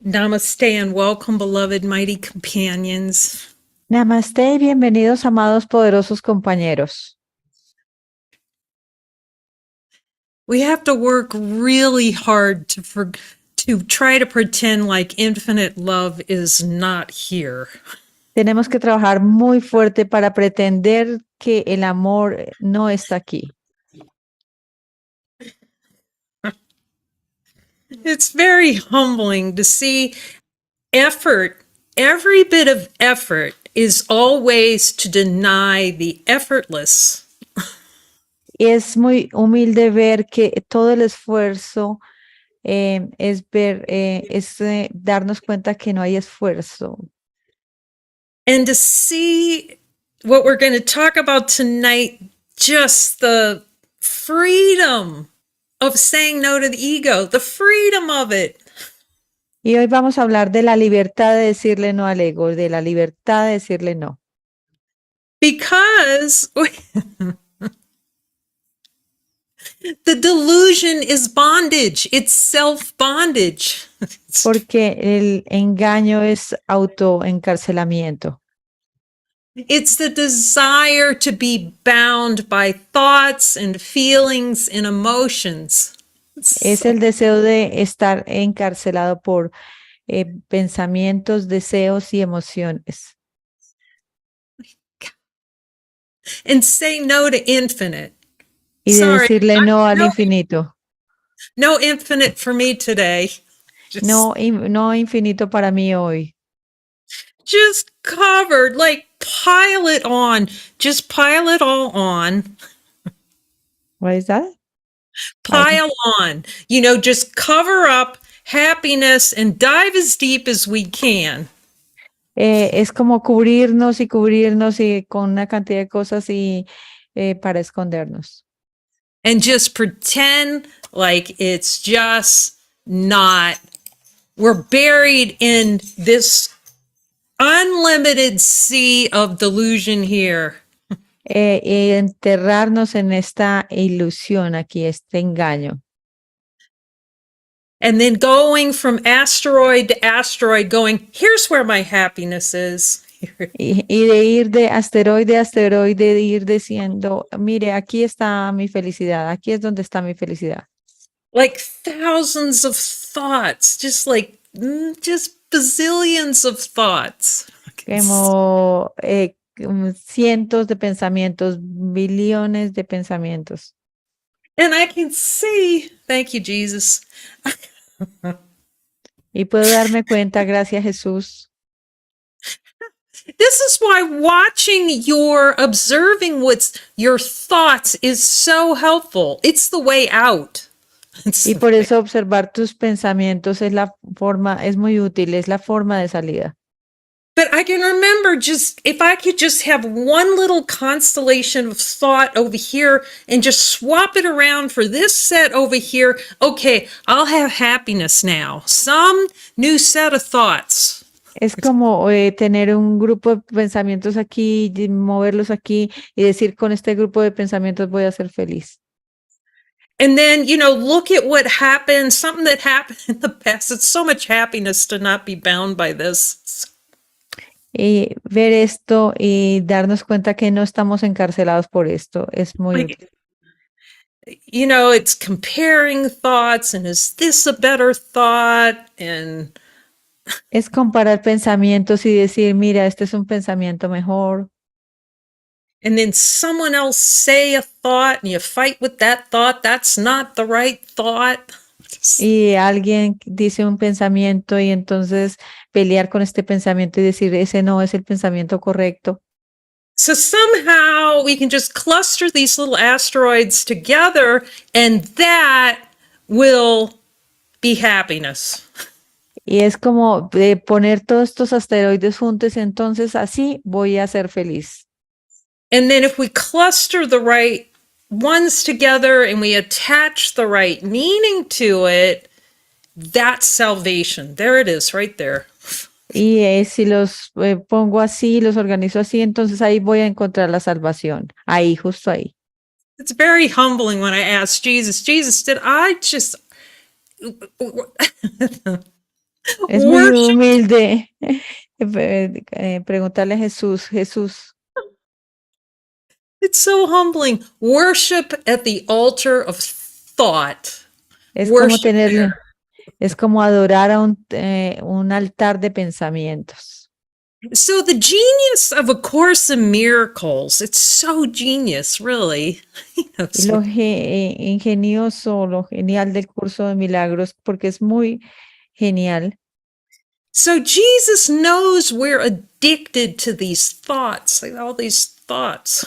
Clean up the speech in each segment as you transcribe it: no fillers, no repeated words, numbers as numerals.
Namaste and welcome, beloved mighty companions. Namaste y bienvenidos, amados poderosos compañeros. We have to work really hard to try to pretend like infinite love is not here. Tenemos que trabajar muy fuerte para pretender que el amor no está aquí. It's very humbling to see effort. Every bit of effort is always to deny the effortless. Es muy humilde ver que todo el esfuerzo es darnos cuenta que no hay esfuerzo. And to see what we're going to talk about tonight, just the freedom of saying no to the ego, the freedom of it. Y hoy vamos a hablar de la libertad de decirle no al ego, de la libertad de decirle no. Because the delusion is bondage, it's self-bondage. Porque el engaño es autoencarcelamiento. It's the desire to be bound by thoughts and feelings and emotions. Es el deseo de estar encarcelado por pensamientos, deseos y emociones. And say no to infinite. Y de Sorry, decirle no al infinito. No infinite for me today. No infinito para mí hoy. Just covered, like pile it on. Just pile it all on. What is that? Pile on. You know, just cover up happiness and dive as deep as we can. Es como cubrirnos y con una cantidad de cosas y para escondernos. And just pretend like it's just not. We're buried in this unlimited sea of delusion here. Enterrarnos en esta ilusión aquí, este engaño. And then going from asteroid to asteroid, going, here's where my happiness is. Y de ir de asteroide a asteroide, de ir diciendo, mire, aquí está mi felicidad, aquí es donde está mi felicidad. Like thousands of thoughts, just like, just bazillions of thoughts. Como cientos de pensamientos, billones de pensamientos. And I can see, thank you, Jesus. Y puedo darme cuenta, gracias Jesús. This is why watching observing what's your thoughts is so helpful. It's the way out. Y por eso observar tus pensamientos es muy útil, es la forma de salida. But I can remember if I could just have one little constellation of thought over here and just swap it around for this set over here. Okay, I'll have happiness now. Some new set of thoughts. Es como tener un grupo de pensamientos aquí, moverlos aquí y decir con este grupo de pensamientos voy a ser feliz. And then, look at what happened, something that happened in the past. It's so much happiness to not be bound by this. Y ver esto y darnos cuenta que no estamos encarcelados por esto es muy útil. It's comparing thoughts and is this a better thought? And es comparar pensamientos y decir, mira, este es un pensamiento mejor. And then someone else say a thought and you fight with that thought. That's not the right thought. Y alguien dice un pensamiento y entonces pelear con este pensamiento y decir, ese no es el pensamiento correcto. So somehow we can just cluster these little asteroids together and that will be happiness. Y es como poner todos estos asteroides juntos, entonces así voy a ser feliz. And then if we cluster the right ones together and we attach the right meaning to it, that's salvation. There it is, right there. Y si los pongo así, los organizo así, entonces ahí voy a encontrar la salvación. Ahí, justo ahí. It's very humbling when I ask Jesus, did I just... Es muy Worship, humilde preguntarle a Jesús, Jesús, it's so humbling. Worship at the altar of thought. es como Worship tenerle, there. es como adorar a un altar de pensamientos. So the genius of A Course in Miracles, it's so genius, really. Y lo ingenioso, lo genial del curso de milagros, porque es muy genial. So Jesus knows we're addicted to these thoughts, like all these thoughts.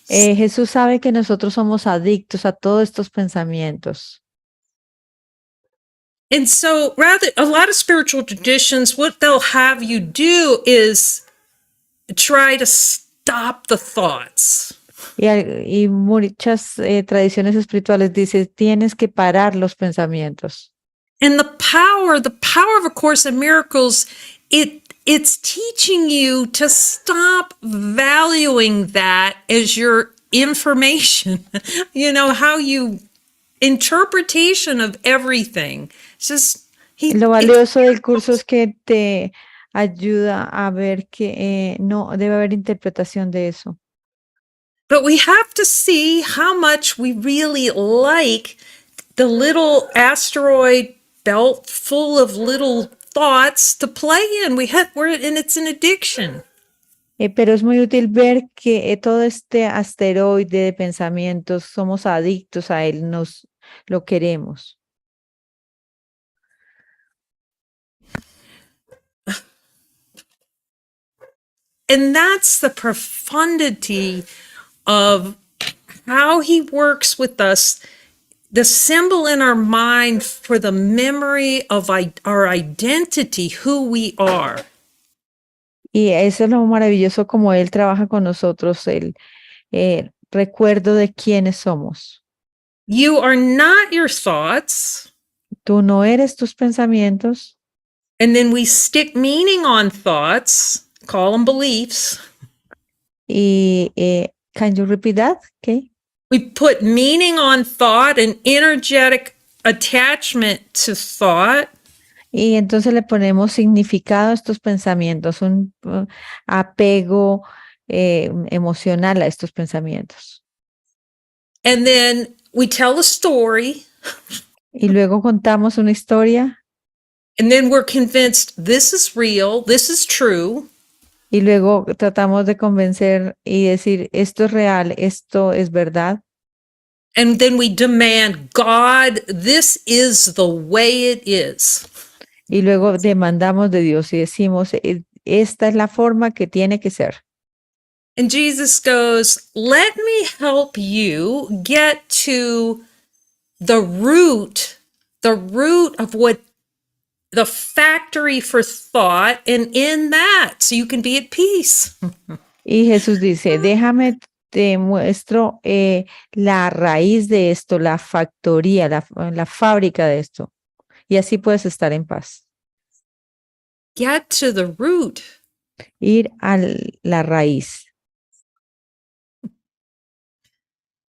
Jesús sabe que nosotros somos adictos a todos estos pensamientos. And so, rather, a lot of spiritual traditions, what they'll have you do is try to stop the thoughts. Y muchas tradiciones espirituales dicen, tienes que parar los pensamientos. And the power of A Course in Miracles, it's teaching you to stop valuing that as your information. You know, how you interpretation of everything. It's just Lo valioso del curso es que te ayuda a ver que no debe haber interpretación de eso. but we have to see how much we really like the little asteroid belt full of little thoughts to play in. And it's an addiction. Pero es muy útil ver que todo este asteroide de pensamientos somos adictos a él, nos lo queremos. And that's the profundity of how he works with us. The symbol in our mind for the memory of our identity, who we are. Y eso es lo maravilloso como él trabaja con nosotros, el recuerdo de quiénes somos. You are not your thoughts. Tú no eres tus pensamientos. And then we stick meaning on thoughts, call them beliefs. Y can you repeat that? Okay. We put meaning on thought and energetic attachment to thought. Y entonces le ponemos significado a estos pensamientos, un apego emocional a estos pensamientos. And then we tell a story. Y luego contamos una historia. And then we're convinced this is real, this is true. Y luego tratamos de convencer y decir, esto es real, esto es verdad. And then we demand, God, this is the way it is. Y luego demandamos de Dios y decimos, esta es la forma que tiene que ser. And Jesus goes, let me help you get to the root of what the factory for thought, and in that, so you can be at peace. Y Jesús dice, déjame te muestro la raíz de esto, la factoría, la fábrica de esto. Y así puedes estar en paz. Get to the root. Ir a la raíz.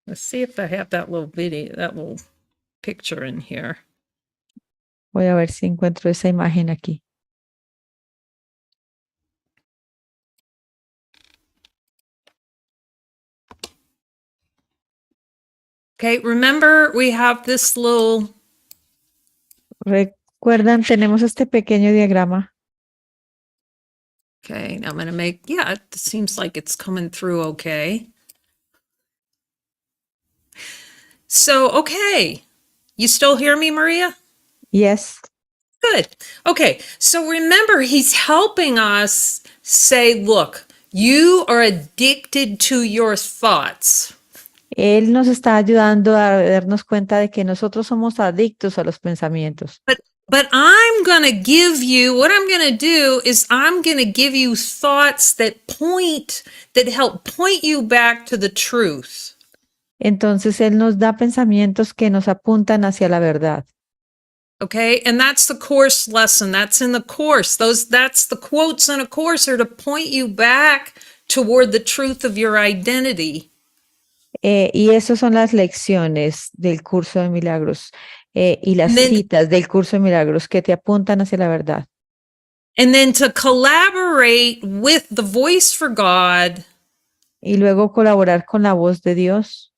Let's see if I have that little video, that little picture in here. Voy a ver si encuentro esa imagen aquí. Okay, remember we have this little... ¿Recuerdan? Tenemos este pequeño diagrama. Okay, now I'm going to make, yeah, it seems like it's coming through okay. So, okay, you still hear me, Maria? Yes. Good. Okay, so remember, he's helping us say, look, you are addicted to your thoughts. Él nos está ayudando a darnos cuenta de que nosotros somos adictos a los pensamientos. But I'm going to give you, what I'm going to do is I'm going to give you thoughts that help point you back to the truth. Entonces Él nos da pensamientos que nos apuntan hacia la verdad. Okay, and that's the course lesson. That's in the course. That's the quotes in a course are to point you back toward the truth of your identity. Y esas son las lecciones del curso de milagros. y las And then, citas del curso de milagros que te apuntan hacia la verdad. and then to collaborate with the voice for God Y luego colaborar con la voz de Dios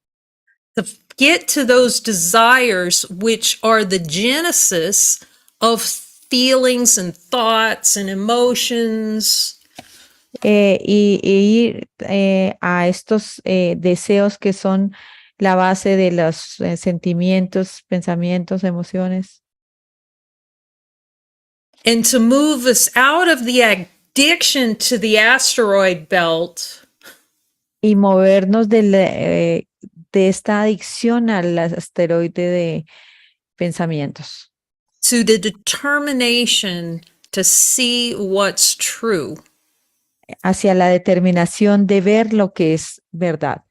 to get to those desires, which are the genesis of feelings and thoughts and emotions. y ir a estos deseos que son la base de los sentimientos, pensamientos, emociones. And to move us out of the addiction to the asteroid belt Y movernos de esta adicción al asteroide de pensamientos to the determination to see what's true. hacia la determinación de ver lo que es verdad.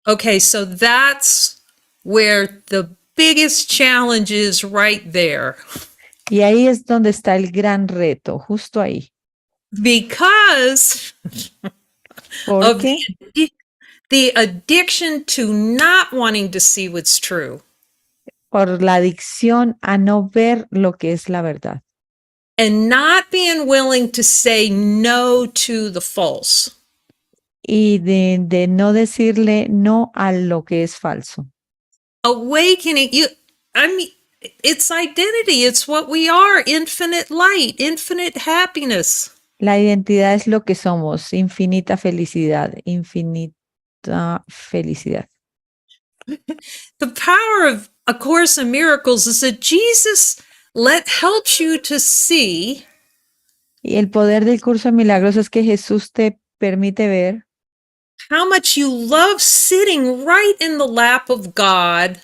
Okay, so that's where the biggest challenge is right there. Y ahí es donde está el gran reto, justo ahí. Because of Porque the addiction to not wanting to see what's true por la adicción a no ver lo que es la verdad and not being willing to say no to the false. y de no decirle no a lo que es falso. Awakening, I mean, it's identity. It's what we are, infinite light, infinite happiness. La identidad es lo que somos, infinita felicidad, infinita felicidad. The power of A Course in Miracles is that Jesus helps you to see Y el poder del curso de milagros es que Jesús te permite ver how much you love sitting right in the lap of God,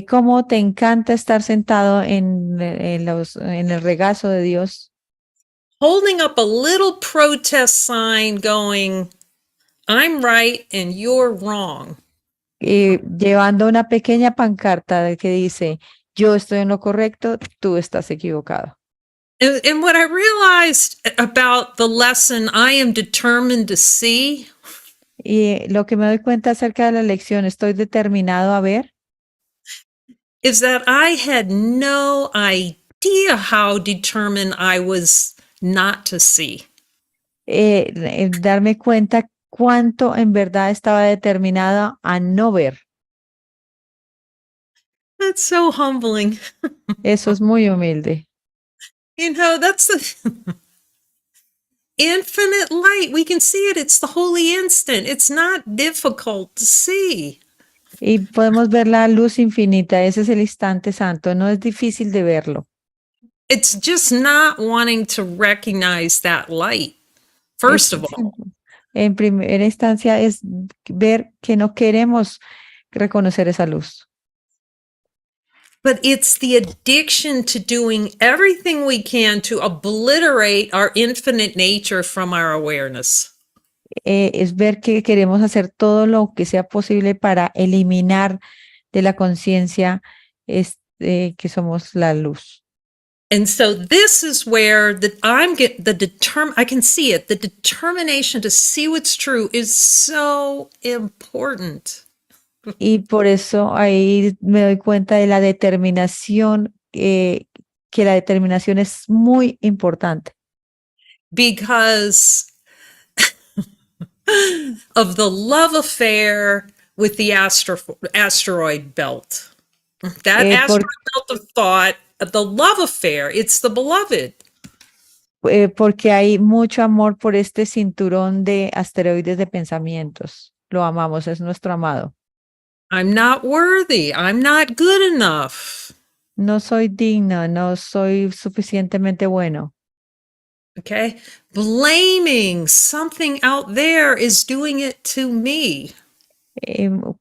cómo te encanta estar sentado en el regazo de Dios, holding up a little protest sign going, I'm right and you're wrong. llevando una pequeña pancarta que dice, yo estoy en lo correcto, tú estás equivocado. And what I realized about the lesson I am determined to see Y lo que me doy cuenta acerca de la lección, estoy determinado a ver, is that I had no idea how determined I was not to see. darme cuenta cuánto en verdad estaba determinada a no ver. That's so humbling. Eso es muy humilde. You know, that's the infinite light. We can see it. It's the holy instant. It's not difficult to see. Y podemos ver la luz infinita, ese es el instante santo, no es difícil de verlo. It's just not wanting to recognize that light, first of all. En primera instancia es ver que no queremos reconocer esa luz. But it's the addiction to doing everything we can to obliterate our infinite nature from our awareness. Es ver que queremos hacer todo lo que sea posible para eliminar de la conciencia que somos la luz. And so this is where I can see it. The determination to see what's true is so important. Y por eso ahí me doy cuenta de la determinación, que la determinación es muy importante. Because of the love affair with the asteroid belt. That asteroid belt of thought, the love affair, it's the beloved. Porque hay mucho amor por este cinturón de asteroides de pensamientos. Lo amamos, es nuestro amado. I'm not worthy. I'm not good enough. No soy digno, no soy suficientemente bueno. Okay. Blaming something out there is doing it to me.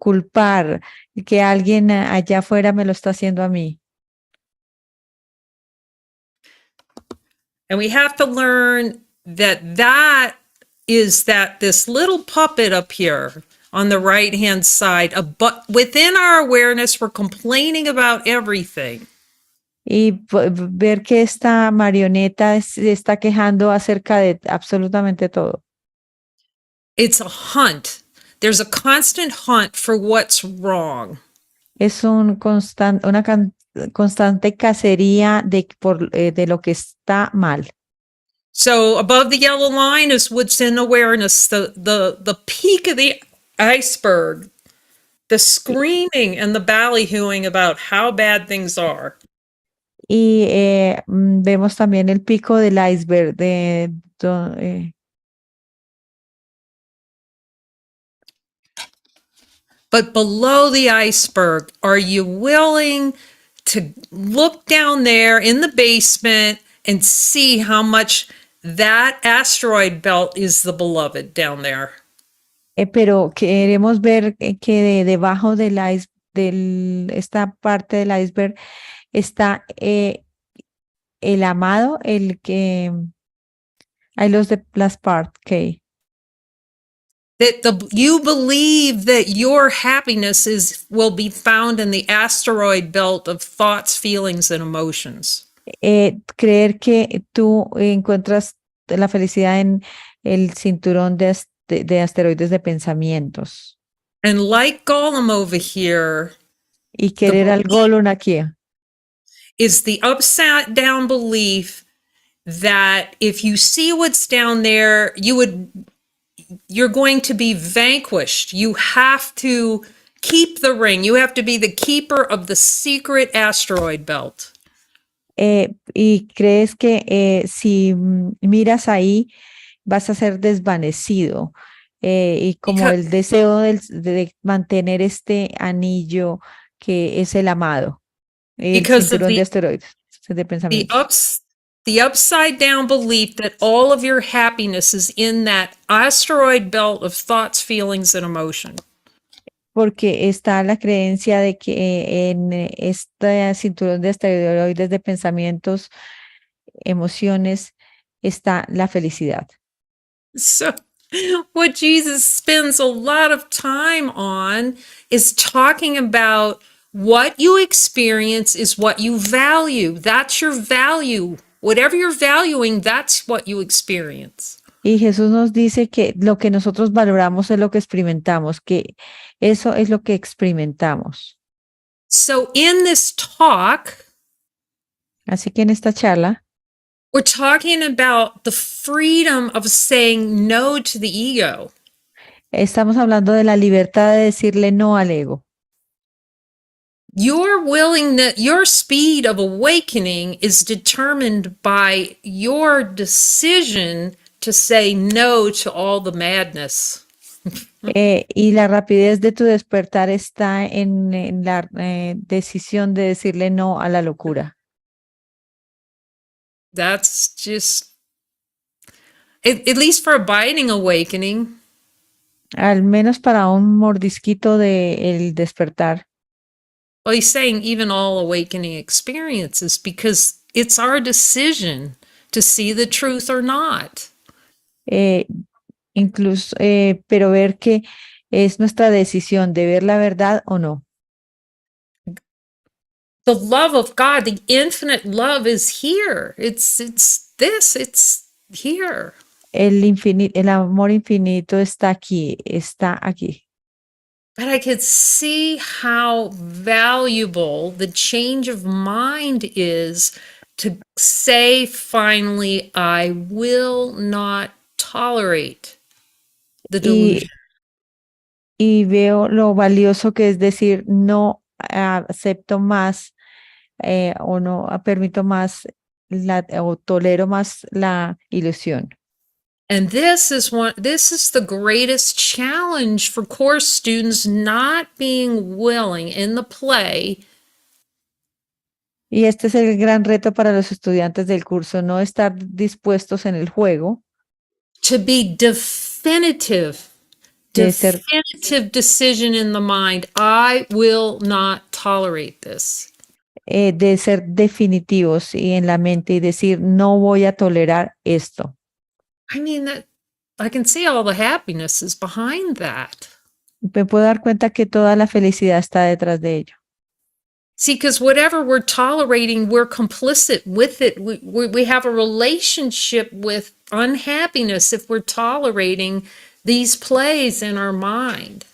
Culpar que alguien allá afuera me lo está haciendo a mí. And we have to learn that this little puppet up here on the right-hand side, but within our awareness, we're complaining about everything. Y ver que esta marioneta se está quejando acerca de absolutamente todo. It's a hunt. There's a constant hunt for what's wrong. Es una constante cacería de lo que está mal. So above the yellow line is what's in awareness, the peak of the iceberg, the screaming and the ballyhooing about how bad things are. Y vemos también el pico del iceberg But below the iceberg, are you willing to look down there in the basement and see how much that asteroid belt is the beloved down there? pero queremos ver que debajo esta parte del iceberg está el amado, el que hay las parts, okay. That you believe that your happiness will be found in the asteroid belt of thoughts, feelings, and emotions. Creer que tú encuentras la felicidad en el cinturón de asteroides de pensamientos. And like Gollum over here, Y querer al Gollum aquí is the upside down belief that if you see what's down there, you're going to be vanquished. You have to keep the ring. You have to be the keeper of the secret asteroid belt. Y crees que si miras ahí vas a ser desvanecido y como el deseo de mantener este anillo que es el amado, el cinturón de asteroides, de pensamientos. The upside down belief that all of your happiness is in that asteroid belt of thoughts, feelings, and emotion. Porque está la creencia de que en este cinturón de asteroides de pensamientos, emociones, está la felicidad. So what Jesus spends a lot of time on is talking about what you experience is what you value. That's your value. Whatever you're valuing, that's what you experience. Y Jesús nos dice que lo que nosotros valoramos es lo que experimentamos, que eso es lo que experimentamos. So in this talk, así que en esta charla, we're talking about the freedom of saying no to the ego. Estamos hablando de la libertad de decirle no al ego. Your willingness, your speed of awakening is determined by your decision to say no to all the madness. Y la rapidez de tu despertar está en la decisión de decirle no a la locura. That's just, at least for a biting awakening. Al menos para un mordisquito de el despertar. Well, he's saying even all awakening experiences, because it's our decision to see the truth or not. Incluso, pero ver que es nuestra decisión de ver la verdad o no. The love of God, the infinite love is here. It's here. El amor infinito está aquí, But I could see how valuable the change of mind is to say finally, I will not tolerate the delusion. Y veo lo valioso que es decir, no acepto más o no permito más o tolero más la ilusión. And this is the greatest challenge for course students, not being willing in the play. Y este es el gran reto para los estudiantes del curso, no estar dispuestos en el juego. To be definitive decision in the mind. I will not tolerate this. De ser definitivos y en la mente y decir, no voy a tolerar esto. I mean, that I can see all the happiness is behind that. Me puedo dar cuenta que toda la felicidad está detrás de ello. See, because whatever we're tolerating, we're complicit with it. We have a relationship with unhappiness if we're tolerating these plays in our mind.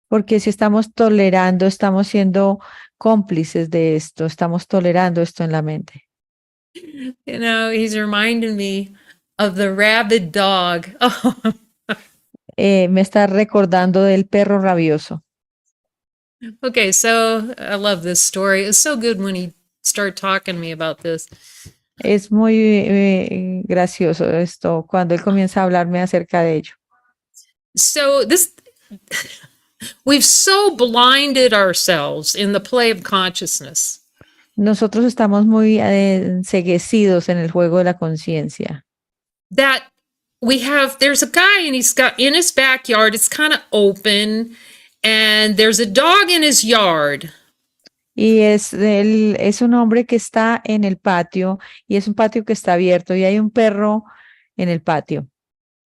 Porque si estamos tolerando, estamos siendo cómplices de esto, estamos tolerando esto en la mente. You know, he's reminding me of the rabid dog. Me está recordando del perro rabioso. Okay, so I love this story. It's so good when he started talking to me about this. Es muy gracioso esto cuando él comienza a hablarme acerca de ello. So this we've so blinded ourselves in the play of consciousness Nosotros estamos muy enceguecidos en el juego de la conciencia. that there's a guy and he's got in his backyard, it's kind of open, and there's a dog in his yard. Y es un hombre que está en el patio y es un patio que está abierto y hay un perro en el patio.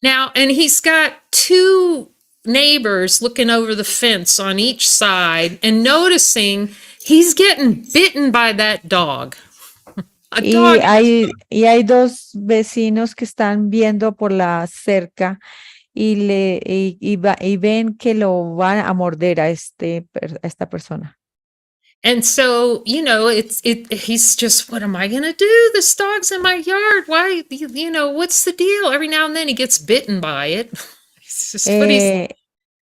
Now, and he's got two neighbors looking over the fence on each side and noticing he's getting bitten by that dog. A dog. Y hay dos vecinos que están viendo por la cerca y ven que lo van a morder a a esta persona. And so, you know, he's just, what am I going to do? This dog's in my yard. Why, you know, what's the deal? Every now and then he gets bitten by it. It's just what he's,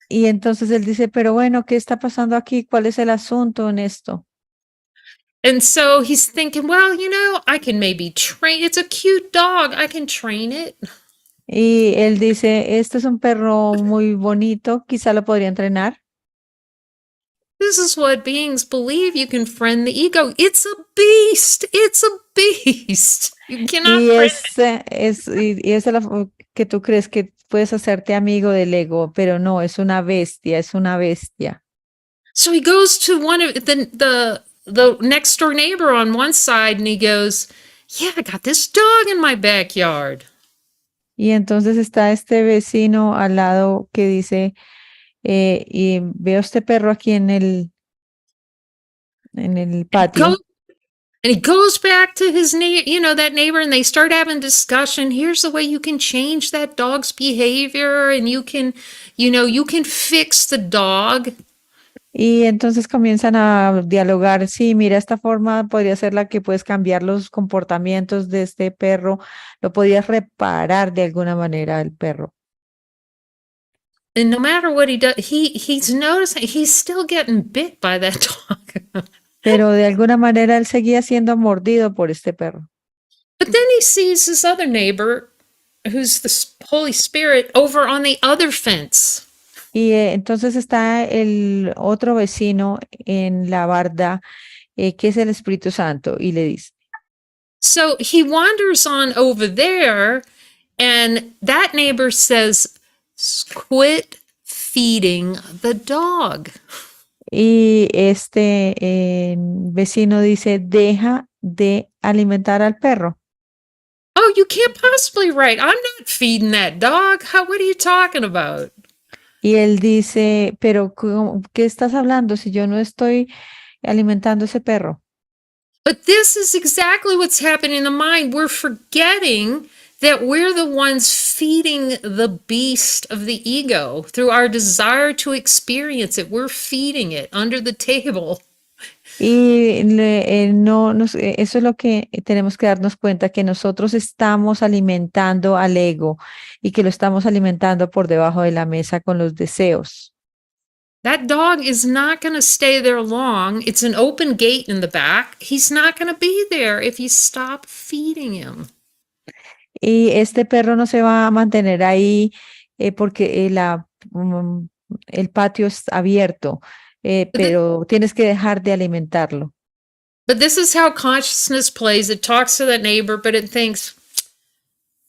Y entonces él dice, pero bueno, ¿qué está pasando aquí? ¿Cuál es el asunto en esto? and so he's thinking, well, you know, I can maybe train, it's a cute dog. I can train it. Y él dice, este es un perro muy bonito, quizá lo podría entrenar. This is what beings believe you can friend the ego. It's a beast. It's a beast. You cannot Y friend es que tú crees que puedes hacerte amigo del ego, pero no, es una bestia, es una bestia. So he goes to one of the next door neighbor on one side and he goes, yeah, I got this dog in my backyard. Y entonces está este vecino al lado que dice, y veo este perro aquí en el patio. And he goes back to his neighbor, you know, that neighbor, and they start having discussion. Here's the way you can change that dog's behavior, and you can, you know, you can fix the dog. Y entonces comienzan a dialogar, sí, mira, esta forma podría ser la que puedes cambiar los comportamientos de este perro, lo podías reparar de alguna manera el perro. And no matter what he does, he's noticing he's still getting bit by that dog. Pero de alguna manera él seguía siendo mordido por este perro. But then he sees his other neighbor, who's the Holy Spirit, over on the other fence. Y entonces está el otro vecino en la barda, que es el Espíritu Santo, y le dice. So he wanders on over there, and that neighbor says, quit feeding the dog. Y este vecino dice, deja de alimentar al perro. Oh, you can't possibly right. I'm not feeding that dog. What are you talking about? Y él dice, pero ¿qué estás hablando si yo no estoy alimentando ese perro? But this is exactly what's happening in the mind. We're forgetting that we're the ones feeding the beast of the ego through our desire to experience it. We're feeding it under the table. Y eso es lo que tenemos que darnos cuenta, que nosotros estamos alimentando al ego y que lo estamos alimentando por debajo de la mesa con los deseos. That dog is not going to stay there long. It's an open gate in the back. He's not going to be there if you stop feeding him. Y este perro no se va a mantener ahí porque el patio es abierto, pero tienes que dejar de alimentarlo. But this is how consciousness plays. It talks to that neighbor, but it thinks,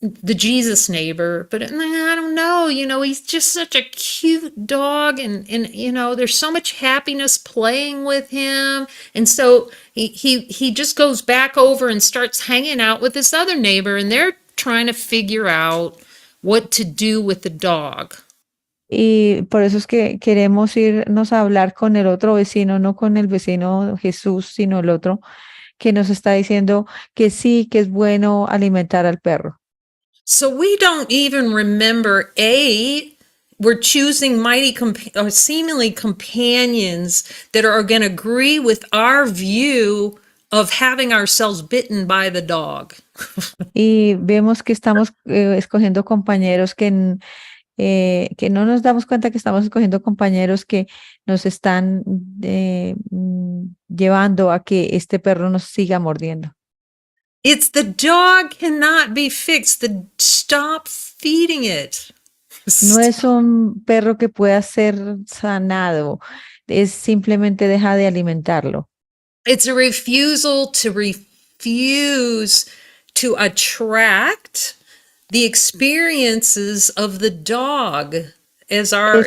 the Jesus neighbor, but I don't know, you know, he's just such a cute dog, and you know, there's so much happiness playing with him, and so he just goes back over and starts hanging out with this other neighbor, and they're trying to figure out what to do with the dog. Y por eso es que queremos irnos a hablar con el otro vecino, no con el vecino Jesús, sino el otro que nos está diciendo que sí, que es bueno alimentar al perro. So we don't even remember we're choosing or seemingly companions that are going to agree with our view of having ourselves bitten by the dog. Y vemos que estamos escogiendo compañeros que no nos damos cuenta que estamos escogiendo compañeros que nos están llevando a que este perro nos siga mordiendo. It's the dog cannot be fixed. Stop feeding it. No es un perro que pueda ser sanado, es simplemente deja de alimentarlo. It's a refusal to refuse to attract the experiences of the dog as our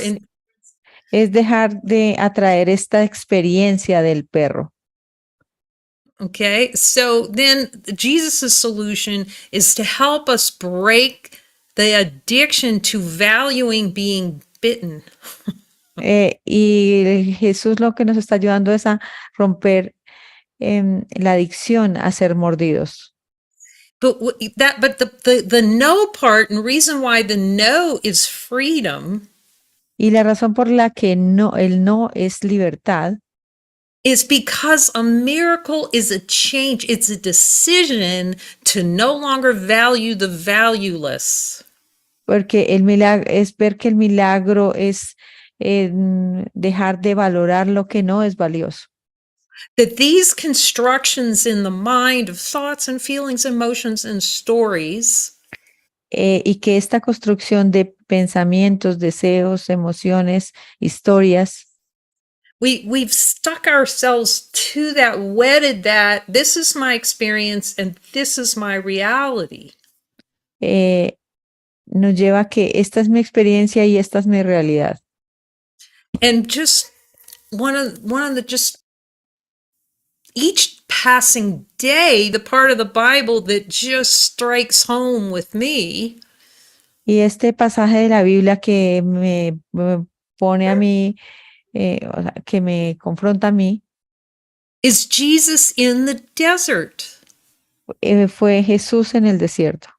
Es dejar de atraer esta experiencia del perro. Okay, so then Jesus' solution is to help us break the addiction to valuing being bitten. Y Jesús lo que nos está ayudando es a romper la adicción a ser mordidos. But the no part, and reason why the no is freedom, Y la razón por la que no, el no es libertad, is because a miracle is a change. It's a decision to no longer value the valueless. porque el milagro es ver que el milagro es dejar de valorar lo que no es valioso. That these constructions in the mind of thoughts and feelings, emotions and stories Y que esta construcción de pensamientos, deseos, emociones, historias, we've stuck ourselves to that, wedded that this is my experience and this is my reality. Nos lleva a que esta es mi experiencia y esta es mi realidad. And just one of the just each passing day, the part of the Bible that just strikes home with me. Y este pasaje de la Biblia que me pone a mí, o sea, que me confronta a mí, is Jesus in the desert. Fue Jesús en el desierto.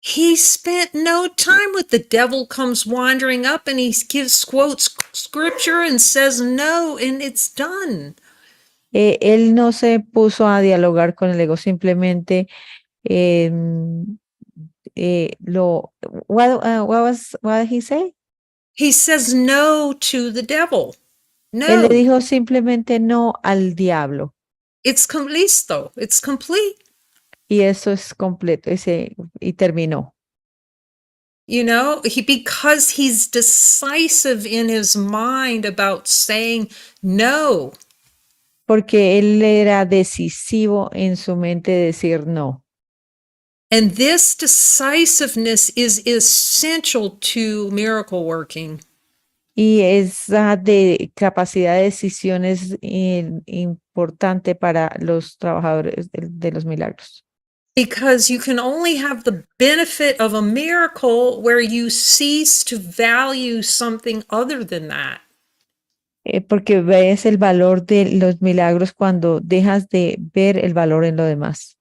He spent no time with the devil comes wandering up and he quotes scripture and says no, and it's done. Él no se puso a dialogar con el ego, simplemente what did he say? He says no to the devil. Él le No. dijo simplemente no al diablo. It's listo. It's complete. Y eso es completo, y terminó. You know, because he's decisive in his mind about saying no. Porque él era decisivo en su mente de decir no. And this decisiveness is essential to miracle working. Y esa de capacidad de decisión es importante para los trabajadores de los milagros. Because you can only have the benefit of a miracle where you cease to value something other than that. Porque ves el valor de los milagros cuando dejas de ver el valor en lo demás.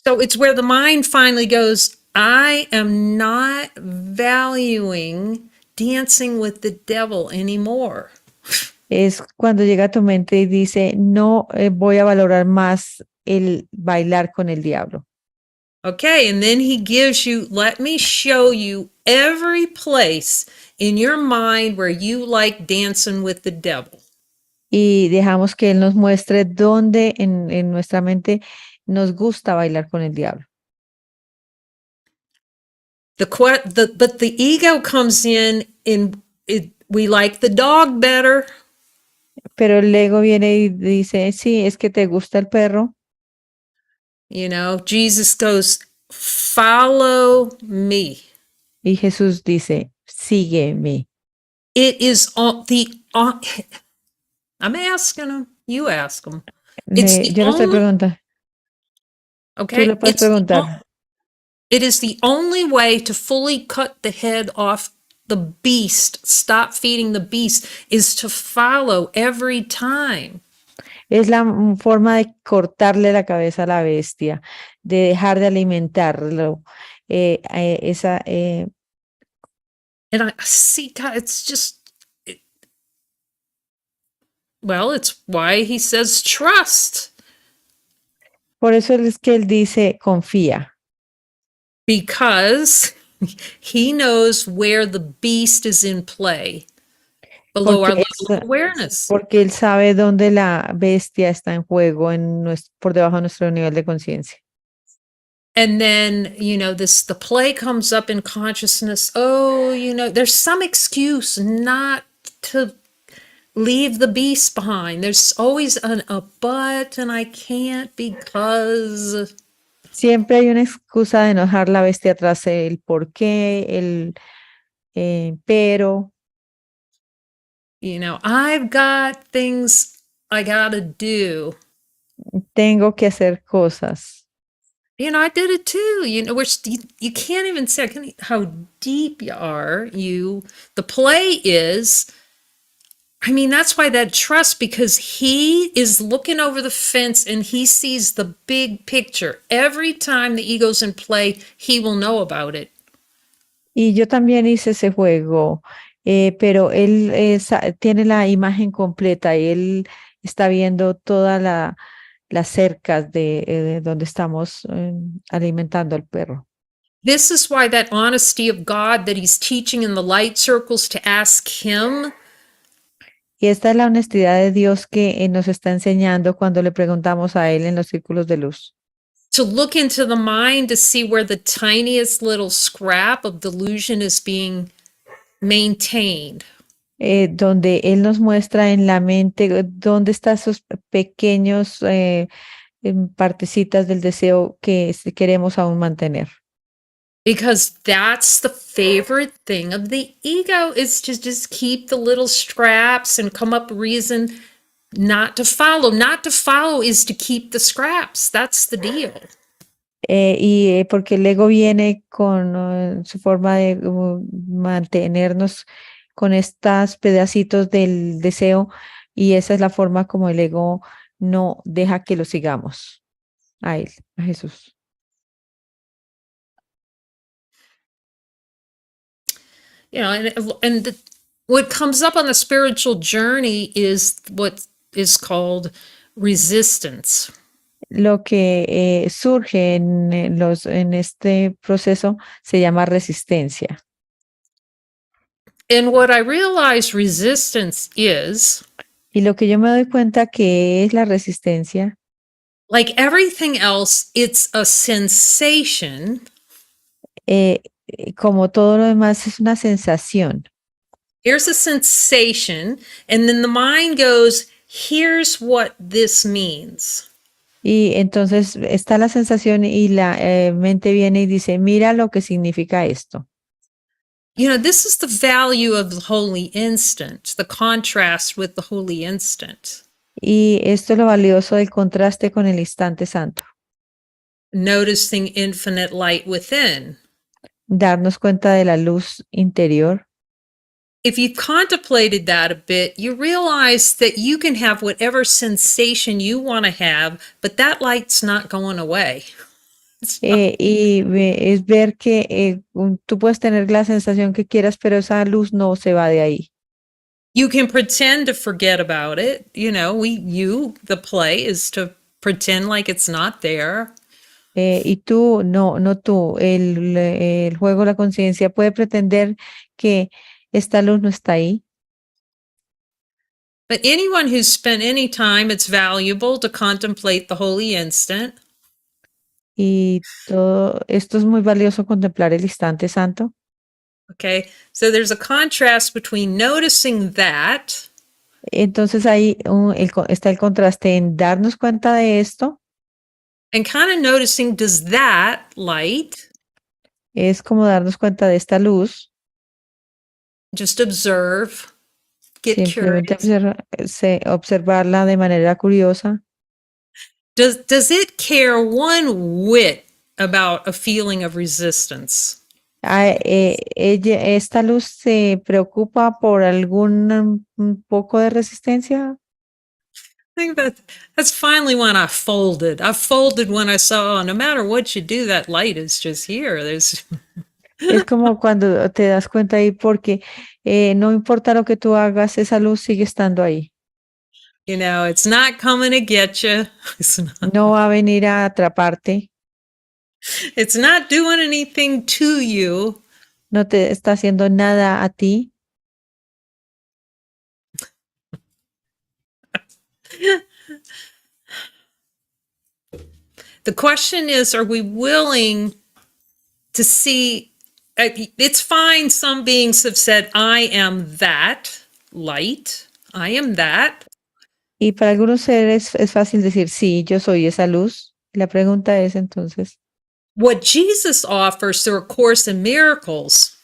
So it's where the mind finally goes, I am not valuing dancing with the devil anymore. Es cuando llega tu mente y dice, no voy a valorar más el bailar con el diablo. Okay, and then he gives you, let me show you every place in your mind where you like dancing with the devil. Y dejamos que él nos muestre dónde en nuestra mente nos gusta bailar con el diablo. But the ego comes in we like the dog better. Pero el ego viene y dice, sí, es que te gusta el perro. You know, Jesus goes, follow me. Y Jesús dice, sígueme. It is I'm asking him, you ask him. Yo lo estoy preguntando. Okay, Tú le puedes preguntar. It is the only way to fully cut the head off the beast, stop feeding the beast, is to follow every time. Es la forma de cortarle la cabeza a la bestia, de dejar de alimentarlo. And I see, God, it's just, well, it's why he says trust, Por eso es que él dice, confía, because he knows where the beast is in play below porque our level of awareness. porque él sabe dónde la bestia está en juego por debajo de nuestro nivel de conciencia. And then, the play comes up in consciousness. Oh, there's some excuse not to leave the beast behind. There's always a but, and I can't because, Siempre hay una excusa de no dejar la bestia atrás, el por qué, el pero, I've got things I gotta do. tengo que hacer cosas. I did it too. You can't even say how deep you are. The play is, I mean, that's why that trust, because he is looking over the fence and he sees the big picture. Every time the ego's in play, he will know about it. Y yo también hice ese juego, pero él tiene la imagen completa y él está viendo todas las cercas de donde estamos alimentando al perro. This is why that honesty of God that he's teaching in the light circles to ask him. Y esta es la honestidad de Dios que nos está enseñando cuando le preguntamos a Él en los círculos de luz. To look into the mind to see where the tiniest little scrap of delusion is being maintained. Donde Él nos muestra en la mente dónde están esos pequeños partecitas del deseo que queremos aún mantener. Because that's the favorite thing of the ego, is to just keep the little scraps and come up reason not to follow. Not to follow is to keep the scraps. That's the deal. Porque el ego viene con su forma de mantenernos con estos pedacitos del deseo y esa es la forma como el ego no deja que lo sigamos a él, a Jesús. And what comes up on the spiritual journey is what is called resistance. Lo que surge en este proceso se llama resistencia. And what I realize resistance is, Y lo que yo me doy cuenta que es la resistencia, like everything else, it's a sensation. Como todo lo demás, es una sensación. Here's a sensation, and then the mind goes, here's what this means. Y entonces está la sensación y la mente viene y dice, mira lo que significa esto. This is the value of the holy instant, the contrast with the holy instant. Y esto es lo valioso del contraste con el instante santo. Noticing infinite light within. Darnos cuenta de la luz interior. If you've contemplated that a bit, you realize that you can have whatever sensation you want to have, but that light's not going away. Es ver que tú puedes tener la sensación que quieras, pero esa luz no se va de ahí. You can pretend to forget about it. The play is to pretend like it's not there. Y tú, no tú, el juego, la conciencia puede pretender que esta luz no está ahí. But anyone who's spent any time, it's valuable to contemplate the holy instant. Y todo esto es muy valioso contemplar el instante santo. Okay, so there's a contrast between noticing that. Entonces ahí está el contraste en darnos cuenta de esto. And kind of noticing, does that light? Es como darnos cuenta de esta luz. Just observe. Get Simplemente curious. observarla de manera curiosa. Does it care one whit about a feeling of resistance? ¿Esta luz se preocupa por algún poco de resistencia? I think that's finally when I folded. I folded when I saw, no matter what you do, that light is just here. Es como cuando te das cuenta ahí porque no importa lo que tú hagas, esa luz sigue estando ahí. You know, it's not coming to get you. No va a venir a atraparte, It's not doing anything to you. no te está haciendo nada a ti. The question is, are we willing to see? It's fine. Some beings have said, I am that light. I am that. Y para algunos seres es fácil decir, sí, yo soy esa luz. La pregunta es entonces, What Jesus offers through A Course in Miracles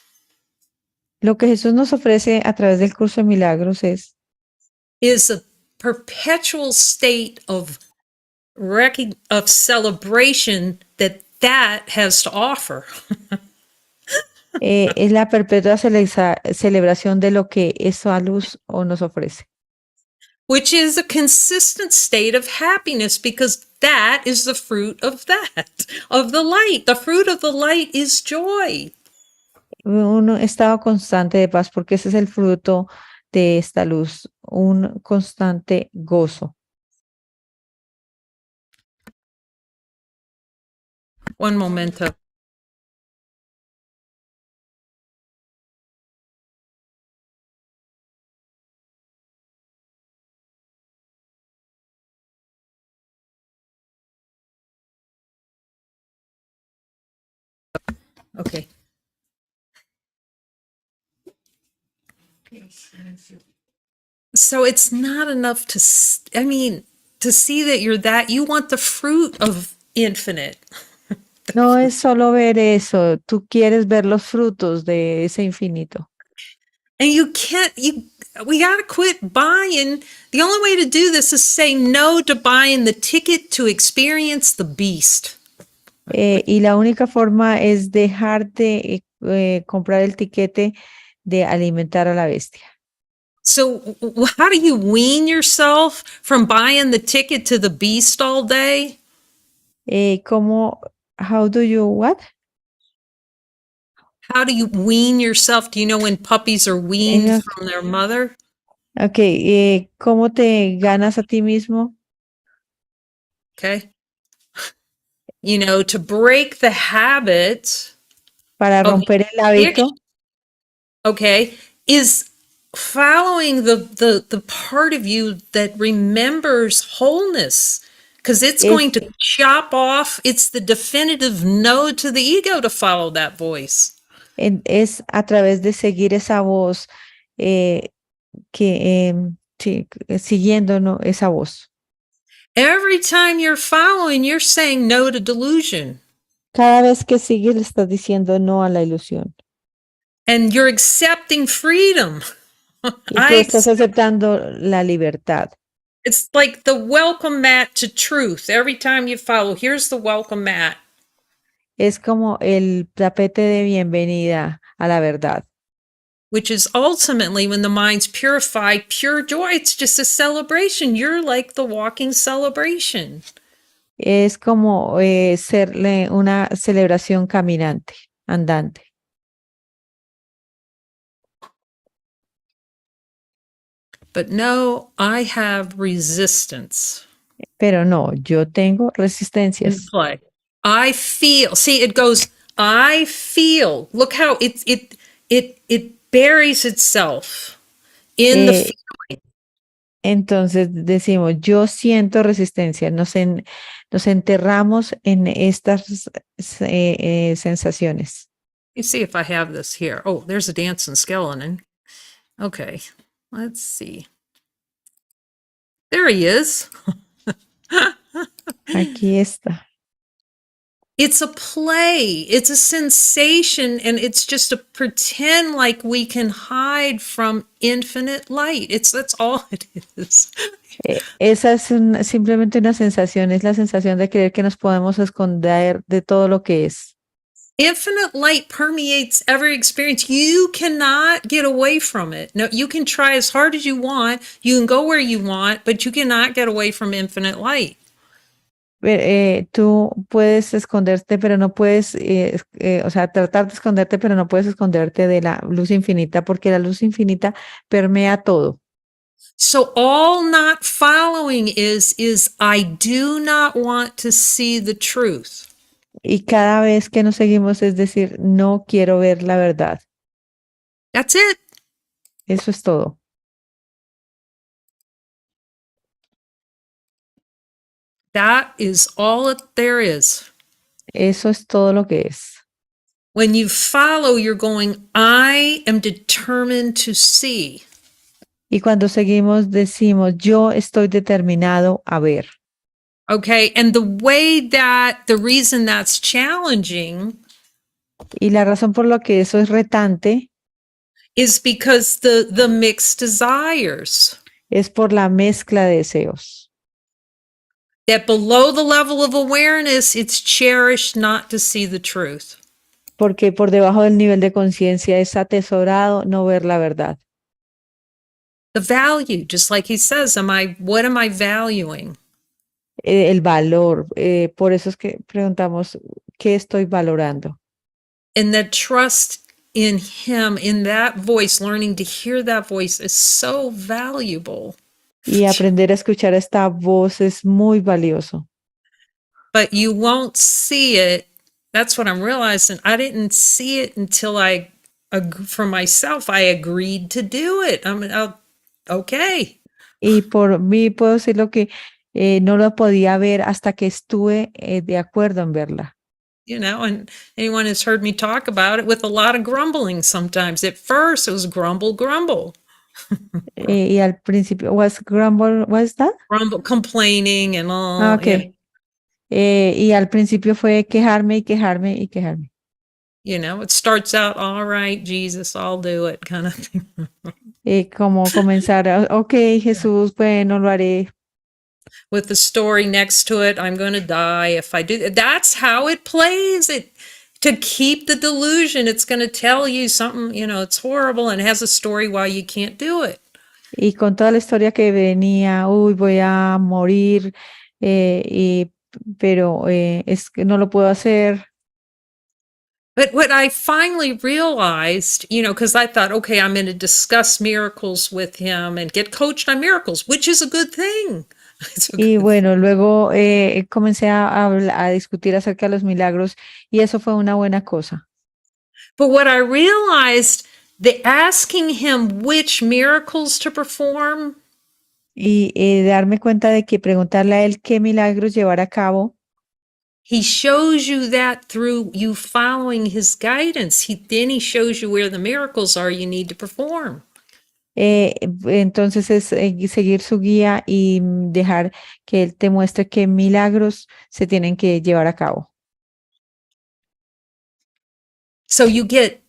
lo que Jesús nos ofrece a través del curso de milagros es is a perpetual state of of celebration that has to offer, es la perpetua celebración de lo que esa luz o nos ofrece. which is a consistent state of happiness because that is the fruit of that, of the light. The fruit of the light is joy. Un estado constante de paz, porque ese es el fruto de esta luz, un constante gozo. One momento. Okay. So it's not enough to, I mean, to see that you're that, you want the fruit of infinite. No es solo ver eso, tú quieres ver los frutos de ese infinito. And you can't, we got to quit buying. The only way to do this is say no to buying the ticket to experience the beast. Y la única forma es dejar de comprar el tiquete de alimentar a la bestia. So, how do you wean yourself from buying the ticket to the beast all day? ¿Cómo, how do you what? How do you wean yourself? Do you know when puppies are weaned from their mother? Ok, ¿cómo te ganas a ti mismo? Okay. You know, to break the habit Para of romper el hábito, okay, is following the part of you that remembers wholeness, because it's going es, to chop off. It's the definitive no to the ego to follow that voice. es a través de seguir esa voz, sí, siguiendo, ¿no? Esa voz. Every time you're following, you're saying no to delusion. Cada vez que sigues le estás diciendo no a la ilusión. And you're accepting freedom. Y tú estás aceptando la libertad. It's like the welcome mat to truth. Every time you follow, here's the welcome mat. Es como el tapete de bienvenida a la verdad. Which is ultimately when the mind's purified, pure joy. It's just a celebration. You're like the walking celebration. Es como serle una celebración caminante, andante. But no, I have resistance Pero no, yo tengo in resistencias. play. I feel. See, it goes. I feel. Look how it buries itself in the Eh, entonces decimos, yo siento resistencia. Nos enterramos en estas sensaciones. You see if I have this here. Oh, there's a dancing skeleton. Okay, let's see. There he is. Aquí está. It's a play, it's a sensation, and it's just a pretend like we can hide from infinite light. That's all it is. Esa es simplemente una sensación, es la sensación de creer que nos podemos esconder de todo lo que es. Infinite light permeates every experience. You cannot get away from it. No, you can try as hard as you want. You can go where you want, but you cannot get away from infinite light. Tú puedes esconderte, pero no puedes, o sea, tratar de esconderte, pero no puedes esconderte de la luz infinita, porque la luz infinita permea todo. So all not following is I do not want to see the truth. Y cada vez que nos seguimos es decir, no quiero ver la verdad. That's it. Eso es todo. That is all that there is. Eso es todo lo que es. When you follow, you're going, I am determined to see. Y cuando seguimos decimos, yo estoy determinado a ver. Okay. And the reason that's challenging Y la razón por la que eso es retante is because the mixed desires es por la mezcla de deseos. that below the level of awareness, it's cherished not to see the truth. Porque por debajo del nivel de conciencia es atesorado no ver la verdad. The value, just like he says, what am I valuing? El valor. Por eso es que preguntamos, ¿qué estoy valorando? And the trust in him, in that voice, learning to hear that voice is so valuable. Y aprender a escuchar esta voz es muy valioso. But you won't see it. That's what I'm realizing. I didn't see it until for myself, I agreed to do it. Okay. Y por mí puedo decir lo que no lo podía ver hasta que estuve de acuerdo en verla. And anyone has heard me talk about it with a lot of grumbling sometimes. At first, it was grumble, grumble. Y al principio, was that? Grumble, complaining and all. Ok. Y al principio fue quejarme y quejarme y quejarme. It starts out, all right, Jesus, I'll do it, kind of thing. Como comenzar, ok, Jesús, bueno, lo haré. With the story next to it, I'm going to die if I do. That's how it plays. To keep the delusion, it's going to tell you something, it's horrible and has a story why you can't do it. Y con toda la historia que venía, uy, voy a morir, pero es que no lo puedo hacer. But what I finally realized, because I thought, okay, I'm going to discuss miracles with him and get coached on miracles, which is a good thing. Y bueno, luego comencé a discutir acerca de los milagros y eso fue una buena cosa. But what I realized, the asking him which miracles to perform. Y darme cuenta de que preguntarle a él qué milagros llevar a cabo. He shows you that through you following his guidance. Then he shows you where the miracles are you need to perform. Entonces es seguir su guía y dejar que él te muestre qué milagros se tienen que llevar a cabo. So you get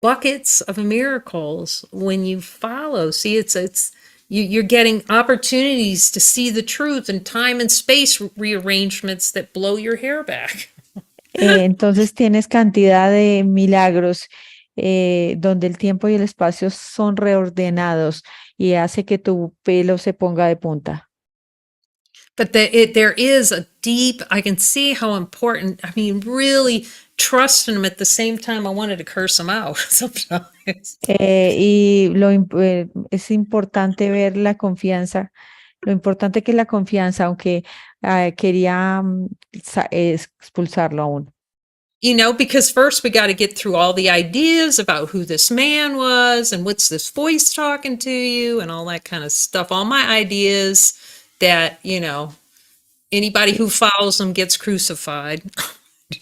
buckets of miracles when you follow. See, you're getting opportunities to see the truth and time and space rearrangements that blow your hair back. Entonces tienes cantidad de milagros donde el tiempo y el espacio son reordenados y hace que tu pelo se ponga de punta. But there is a deep, I can see how important, really trusting him at the same time I wanted to curse him out sometimes. Es importante ver la confianza, lo importante que es la confianza, aunque quería expulsarlo aún. Because first we got to get through all the ideas about who this man was and what's this voice talking to you and all that kind of stuff. All my ideas that, anybody who follows them gets crucified.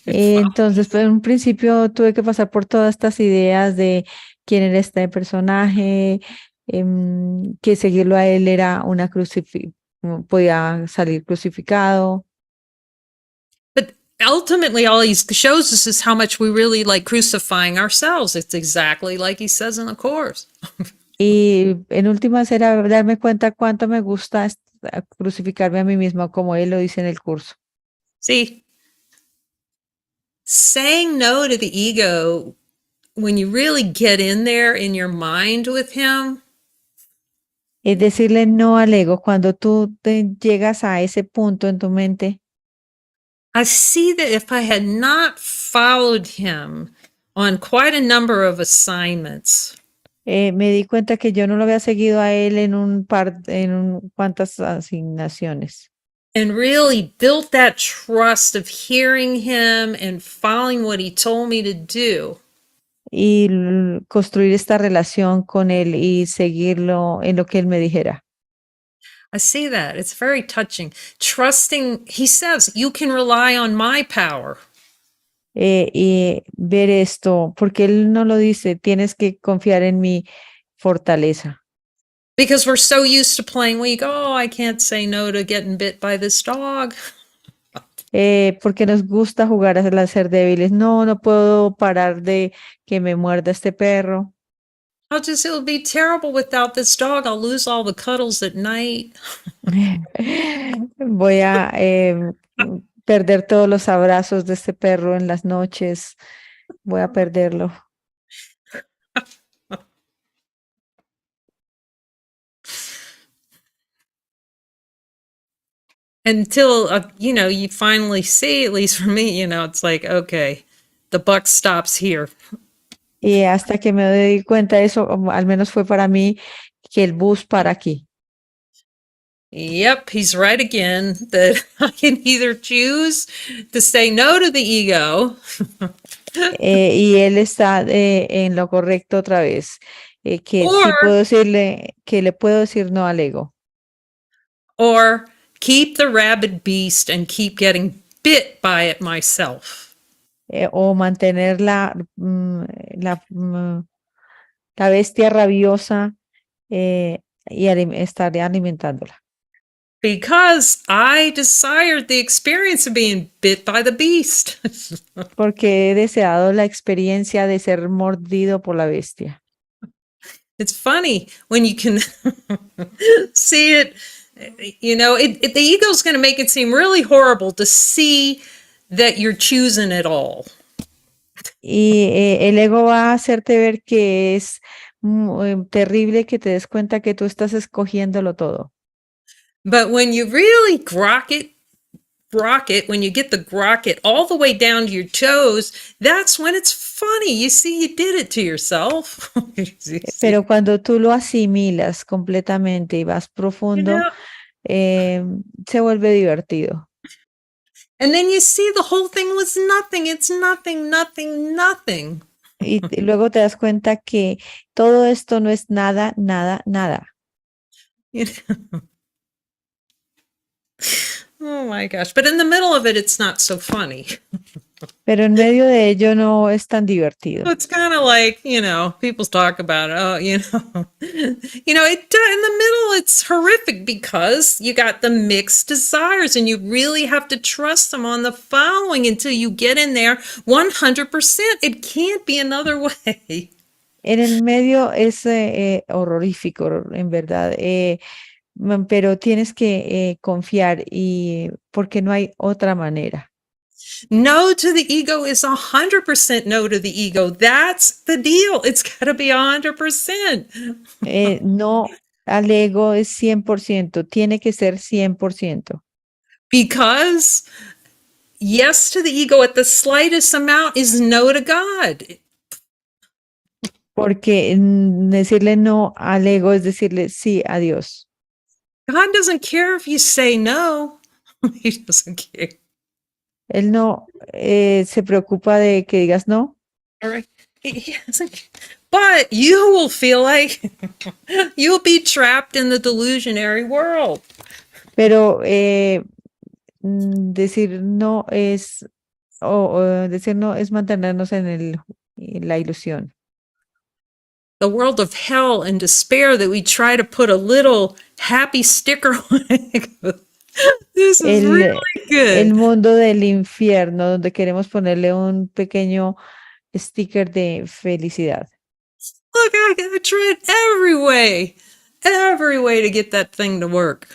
Entonces, pues, en un principio tuve que pasar por todas estas ideas de quién era este personaje, que seguirlo a él era podía salir crucificado. But ultimately, all he shows us is how much we really like crucifying ourselves. It's exactly like he says in the Course. Y en últimas era darme cuenta cuánto me gusta crucificarme a mí misma, como él lo dice en el curso. See, saying no to the ego, when you really get in there in your mind with him. Es decirle no al ego cuando tú llegas a ese punto en tu mente. I see that if I had not followed him on quite a number of assignments Me di cuenta que yo no lo había seguido a él cuantas asignaciones. and really built that trust of hearing him and following what he told me to do, Y construir esta relación con él y seguirlo en lo que él me dijera. I see that. It's very touching. Trusting, he says, you can rely on my power. Y ver esto, porque él no lo dice, tienes que confiar en mi fortaleza. Because we're so used to playing weak. Oh, I can't say no to getting bit by this dog. Porque nos gusta jugar a ser débiles. No, no puedo parar de que me muerda este perro. It'll be terrible without this dog. I'll lose all the cuddles at night. Voy a perder todos los abrazos de este perro en las noches. Voy a perderlo. Until, you finally see, at least for me, it's like, okay, the buck stops here. Y hasta que me doy cuenta de eso, al menos fue para mí, que el bus para aquí. Yep, he's right again, that I can either choose to say no to the ego. Y él está en lo correcto otra vez, que sí Or- puedo decirle, que le puedo decir no al ego. Or keep the rabid beast and keep getting bit by it myself. O mantener la bestia rabiosa y estar alimentándola. Because I desired the experience of being bit by the beast. Porque he deseado la experiencia de ser mordido por la bestia. It's funny when you can see it. The ego's going to make it seem really horrible to see that you're choosing it all. Y el ego va a hacerte ver que es terrible que te des cuenta que tú estás escogiéndolo todo. But when you really grok it, when you get the grok it all the way down to your toes, that's when it's funny. You see, you did it to yourself. Pero cuando tú lo asimilas completamente y vas profundo, se vuelve divertido. And then you see the whole thing was nothing. It's nothing, nothing, nothing. Y luego te das cuenta que todo esto no es nada, nada, nada. Oh my gosh. But in the middle of it, it's not so funny. Pero en medio de ello no es tan divertido. It's kind of like, people talk about it. Oh, in the middle, it's horrific because you got the mixed desires and you really have to trust them on the following until you get in there 100%. It can't be another way. En el medio es horrorífico, en verdad. Pero tienes que confiar porque no hay otra manera. No to the ego is 100% no to the ego. That's the deal. It's got to be 100%. No al ego es 100%, tiene que ser 100%. Because yes to the ego at the slightest amount is no to God. Porque decirle no al ego es decirle sí a Dios. God doesn't care if you say no. He doesn't care. Él no se preocupa de que digas no. All right. He doesn't. But you will feel like you'll be trapped in the delusionary world. Pero decir no es decir no es mantenernos en la ilusión. The world of hell and despair that we try to put a little happy sticker on it. This is really good. El mundo del infierno, donde queremos ponerle un pequeño sticker de felicidad. Look, I tried every way to get that thing to work.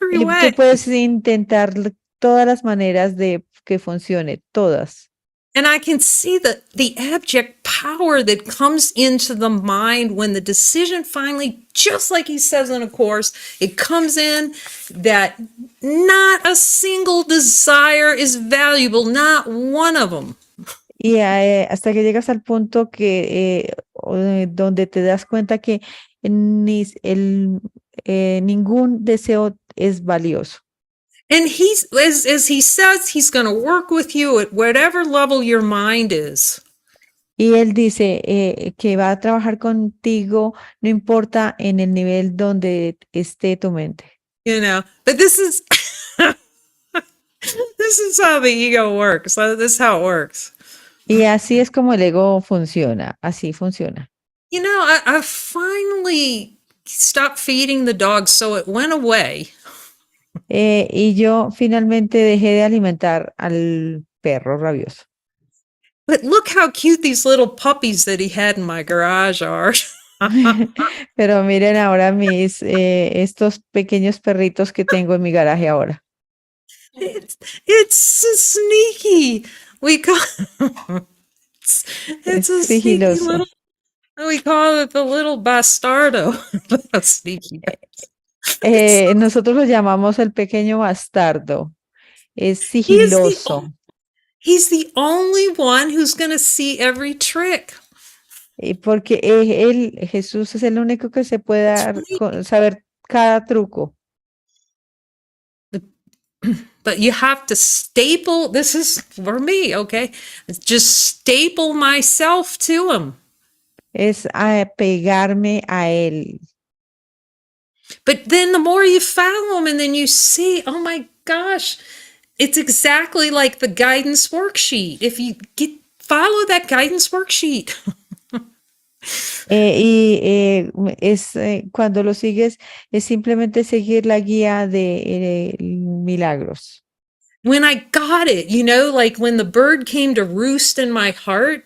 Every way. Tú puedes intentar todas las maneras de que funcione, todas. And I can see the abject power that comes into the mind when the decision finally, just like he says in a course, it comes in that not a single desire is valuable, not one of them. Y hasta que llegas al punto donde te das cuenta que ningún deseo es valioso. And he's, as he says, he's going to work with you at whatever level your mind is. Y él dice que va a trabajar contigo, no importa en el nivel donde esté tu mente. You know, but this is this is how the ego works. This is how it works. Y así es como el ego funciona, así funciona. You know, I finally stopped feeding the dog, so it went away. Y yo finalmente dejé de alimentar al perro rabioso. But look how cute these little puppies that he had in my garage are. Pero miren ahora estos pequeños perritos que tengo en mi garaje ahora. It's so sneaky. We call it's a sneaky Sigiloso. little. We call it the little bastardo. Little sneaky. Nosotros lo llamamos el pequeño bastardo. Es He's the sigiloso. he's the only one who's going to see every trick. Porque Jesús es el único que se puede saber cada truco. But you have to staple, this is for me, okay? Just staple myself to him. Es pegarme a él. But then the more you follow him and then you see, oh my gosh, it's exactly like the guidance worksheet. If you follow that guidance worksheet. Cuando lo sigues, es simplemente seguir la guía de milagros. When I got it, you know, like when the bird came to roost in my heart.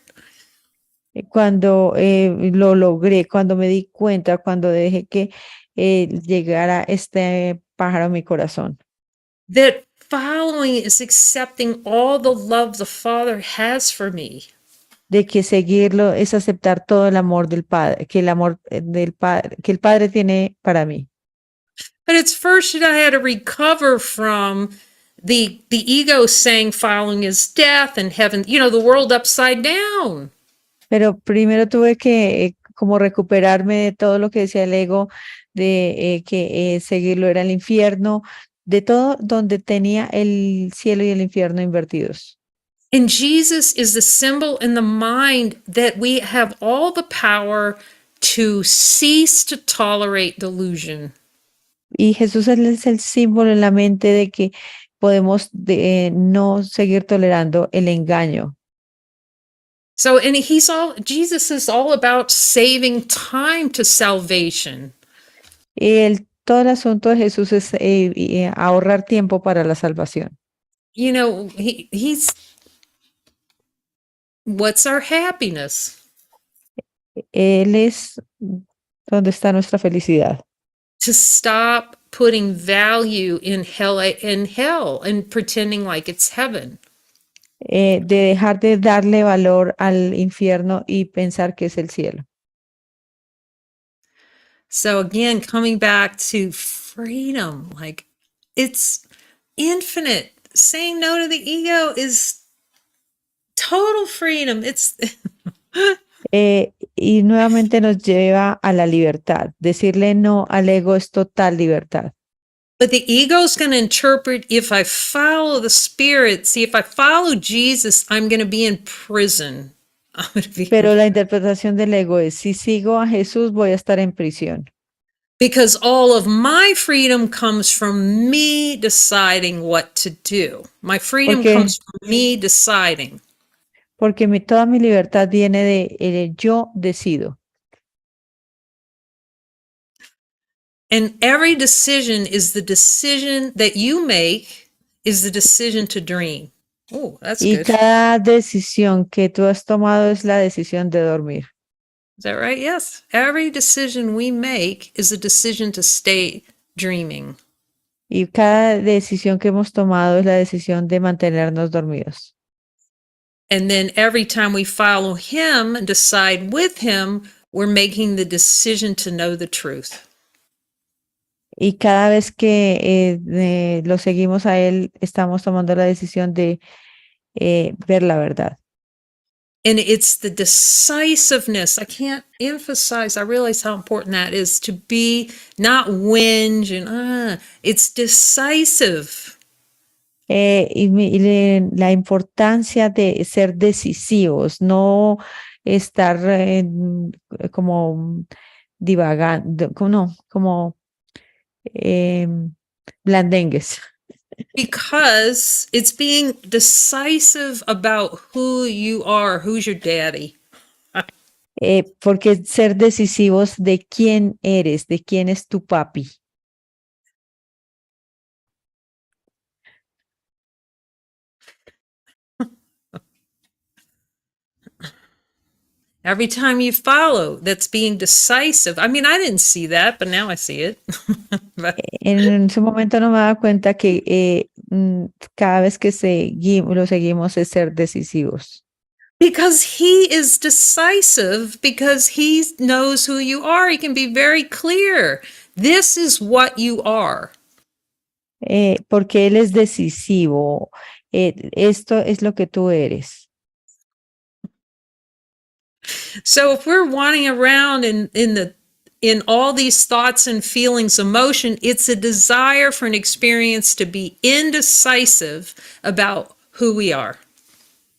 Cuando lo logré, cuando me di cuenta, cuando dejé que llegara este pájaro a mi corazón. That following is accepting all the love the Father has for me. De que seguirlo es aceptar todo el amor del Padre, que el amor del Padre, que el Padre tiene para mí. But it's first that I had to recover from the ego saying following is death and heaven, you know, the world upside down. Pero primero tuve que como recuperarme de todo lo que decía el ego, de que seguirlo era el infierno, de todo donde tenía el cielo y el infierno invertidos. And Jesus is the symbol in the mind that we have all the power to cease to tolerate delusion. Y Jesús es el símbolo en la mente de que podemos no seguir tolerando el engaño. So, and Jesus is all about saving time to salvation. Todo el asunto de Jesús es ahorrar tiempo para la salvación. You know, he's, what's our happiness? Él es donde está nuestra felicidad. To stop putting value in hell and pretending like it's heaven. De dejar de darle valor al infierno y pensar que es el cielo. So again, coming back to freedom, like it's infinite. Saying no to the ego is total freedom. It's y nuevamente nos lleva a la libertad. Decirle no al ego es total libertad. But the ego is going to interpret, if I follow the Spirit, see, if I follow Jesus, I'm going to be in prison. Pero la interpretación del ego es, si sigo a Jesús, voy a estar en prisión. Because all of my freedom comes from me deciding what to do. My freedom comes from me deciding. Porque toda mi libertad viene de yo decido. And every decision is the decision that you make is the decision to dream. Oh, that's y good. Cada decisión que tú has tomado es la decisión de dormir. Is that right? Yes. Every decision we make is a decision to stay dreaming. Y cada decisión que hemos tomado es la decisión de mantenernos dormidos. And then every time we follow him and decide with him, we're making the decision to know the truth. Y cada vez que lo seguimos a él, estamos tomando la decisión de ver la verdad. And it's the decisiveness. I can't emphasize, I realize how important that is to be not whinge and it's decisive. La importancia de ser decisivos, no estar como divagando, como blandengues. Because it's being decisive about who you are, who's your daddy. Porque ser decisivos de quién eres, de quién es tu papi. Every time you follow, that's being decisive. I mean, I didn't see that, but now I see it. En su momento no me daba cuenta que cada vez que lo seguimos es ser decisivos. Because he is decisive, because he knows who you are. He can be very clear. This is what you are. Porque él es decisivo. Esto es lo que tú eres. So if we're wandering around in all these thoughts and feelings, emotion, it's a desire for an experience to be indecisive about who we are.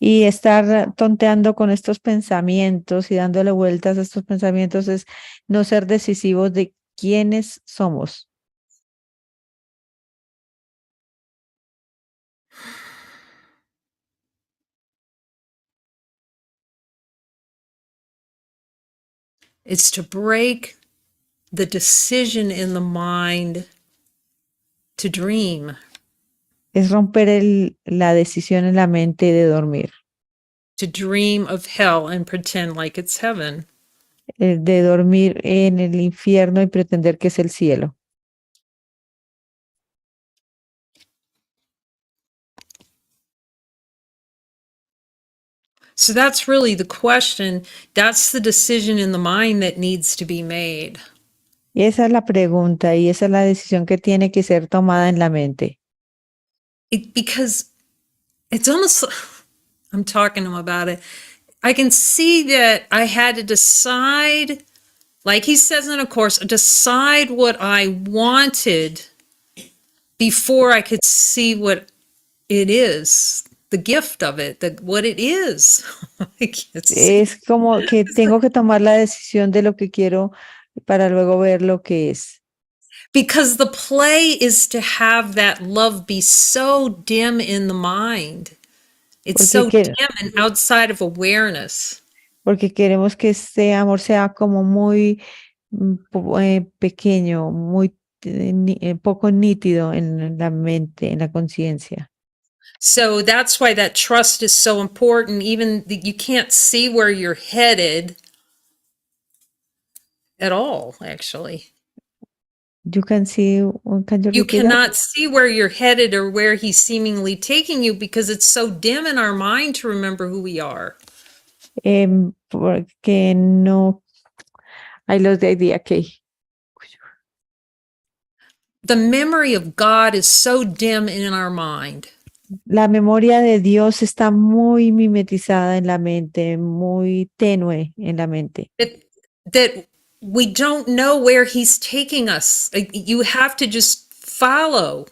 Y estar tonteando con estos pensamientos y dándole vueltas a estos pensamientos es no ser decisivos de quiénes somos. It's to break the decision in the mind to dream. Es romper la decisión en la mente de dormir. To dream of hell and pretend like it's heaven. De dormir en el infierno y pretender que es el cielo. So that's really the question. That's the decision in the mind that needs to be made. Y esa es la pregunta y esa es la decisión que tiene que ser tomada en la mente. Because it's almost, I'm talking to him about it. I can see that I had to decide, like he says in a course, decide what I wanted before I could see what it is, the gift of it, what it is. Es como que tengo que tomar la decisión de lo que quiero para luego ver lo que es. Because the play is to have that love be so dim in the mind. It's so dim and outside of awareness. Porque queremos que este amor sea como muy pequeño, muy poco nítido en la mente, en la conciencia. So that's why that trust is so important. Even you can't see where you're headed at all, actually. You can see, you cannot see where you're headed or where he's seemingly taking you because it's so dim in our mind to remember who we are. Porque no, I lost the idea, okay. The memory of God is so dim in our mind. La memoria de Dios está muy mimetizada en la mente, muy tenue en la mente. That we don't know where he's taking us. You have to just follow.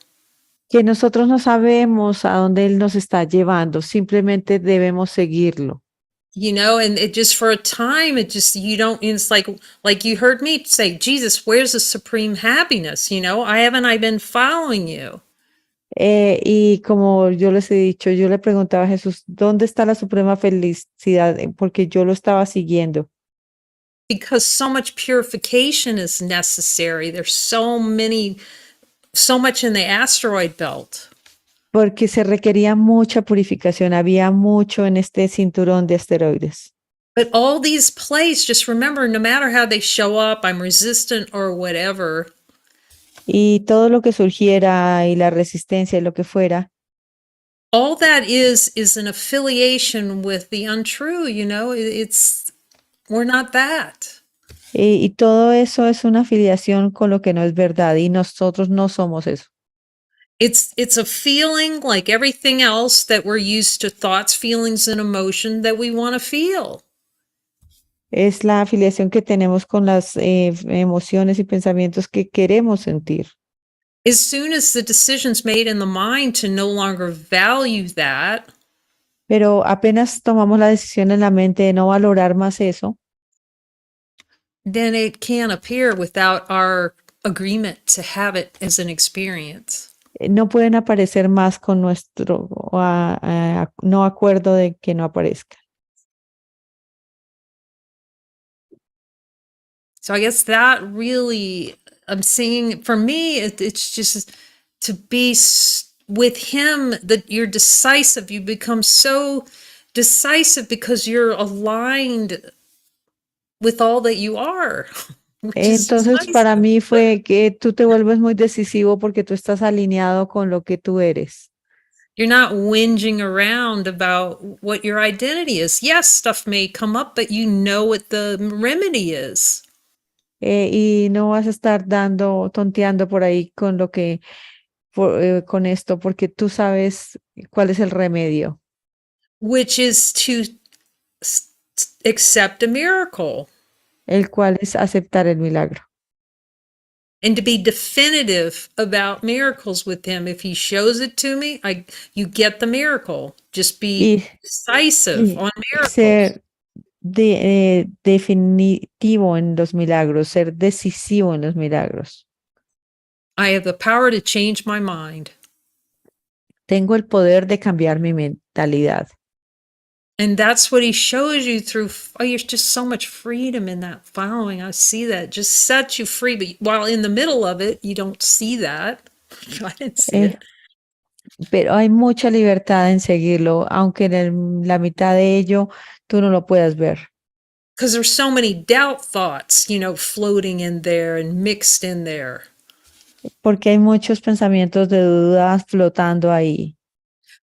Que nosotros no sabemos a dónde él nos está llevando, simplemente debemos seguirlo. You know, and it just for a time, you don't, it's like you heard me say, Jesus, where's the supreme happiness? You know, haven't I been following you? Y como yo les he dicho, yo le preguntaba a Jesús, ¿dónde está la suprema felicidad? Porque yo lo estaba siguiendo. Because so much purification is necessary. There's so much in the asteroid belt. Porque se requería mucha purificación, había mucho en este cinturón de asteroides. But all these plays, just remember, no matter how they show up, I'm resistant or whatever. Y todo lo que surgiera y la resistencia y lo que fuera. all that is an affiliation with the untrue, you know, we're not that. Y todo eso es una afiliación con lo que no es verdad y nosotros no somos eso. It's a feeling like everything else that we're used to, thoughts, feelings, and emotion that we want to feel. Es la afiliación que tenemos con las emociones y pensamientos que queremos sentir. As soon as the decision's made in the mind to no longer value that, Pero apenas tomamos la decisión en la mente de no valorar más eso, then it can't appear without our agreement to have it as an experience. no pueden aparecer más con nuestro no acuerdo de que no aparezca. So I guess that really, I'm seeing, for me, it's just to be with him, that you're decisive. You become so decisive because you're aligned with all that you are. Entonces, para mí fue que tú te vuelves muy decisivo porque tú estás alineado con lo que tú eres. You're not whinging around about what your identity is. Yes, stuff may come up, but you know what the remedy is. Y no vas a estar tonteando por ahí con lo que, con esto, porque tú sabes cuál es el remedio. Which is to accept a miracle. El cual es aceptar el milagro. And to be definitive about miracles with him. If he shows it to me, you get the miracle. Just be decisive on miracles. Ser definitivo en los milagros, ser decisivo en los milagros. I have the power to change my mind. Tengo el poder de cambiar mi mentalidad. And that's what he shows you through. Oh, there's just so much freedom in that following. I see that. Just sets you free. But while in the middle of it, you don't see that. I didn't see it. Pero hay mucha libertad en seguirlo, aunque en la mitad de ello tú no lo puedas ver. Because there's so many doubt thoughts, you know, floating in there and mixed in there. Porque hay muchos pensamientos de dudas flotando ahí.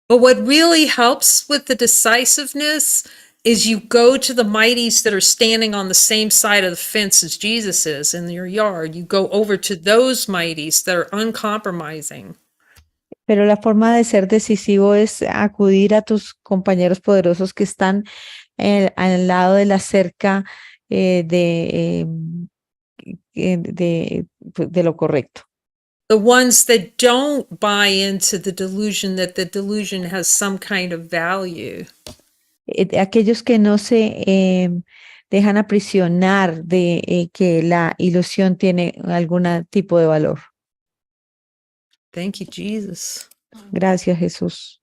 But what really helps with the decisiveness is you go to the mighties that are standing on the same side of the fence as Jesus is in your yard. You go over to those mighties that are uncompromising. Pero la forma de ser decisivo es acudir a tus compañeros poderosos que están al lado de la cerca de lo correcto. The ones that don't buy into the delusion that the delusion has some kind of value. Aquellos que no se dejan aprisionar de que la ilusión tiene algún tipo de valor. Thank you, Jesus. Gracias, Jesús.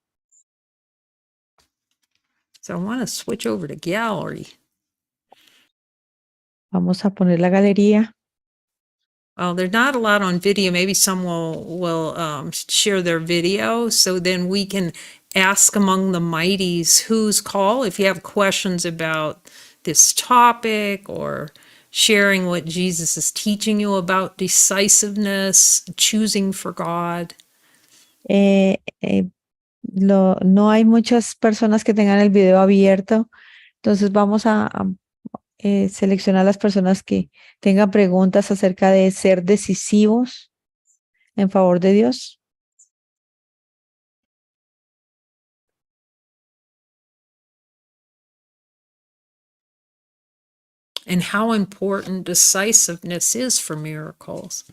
So I want to switch over to gallery. Vamos a poner la galería. Well, there's not a lot on video. Maybe some will share their video, so then we can ask among the mighties whose call. If you have questions about this topic or sharing what Jesus is teaching you about decisiveness, choosing for God. No hay muchas personas que tengan el video abierto, entonces vamos a seleccionar las personas que tengan preguntas acerca de ser decisivos en favor de Dios. And how important decisiveness is for miracles.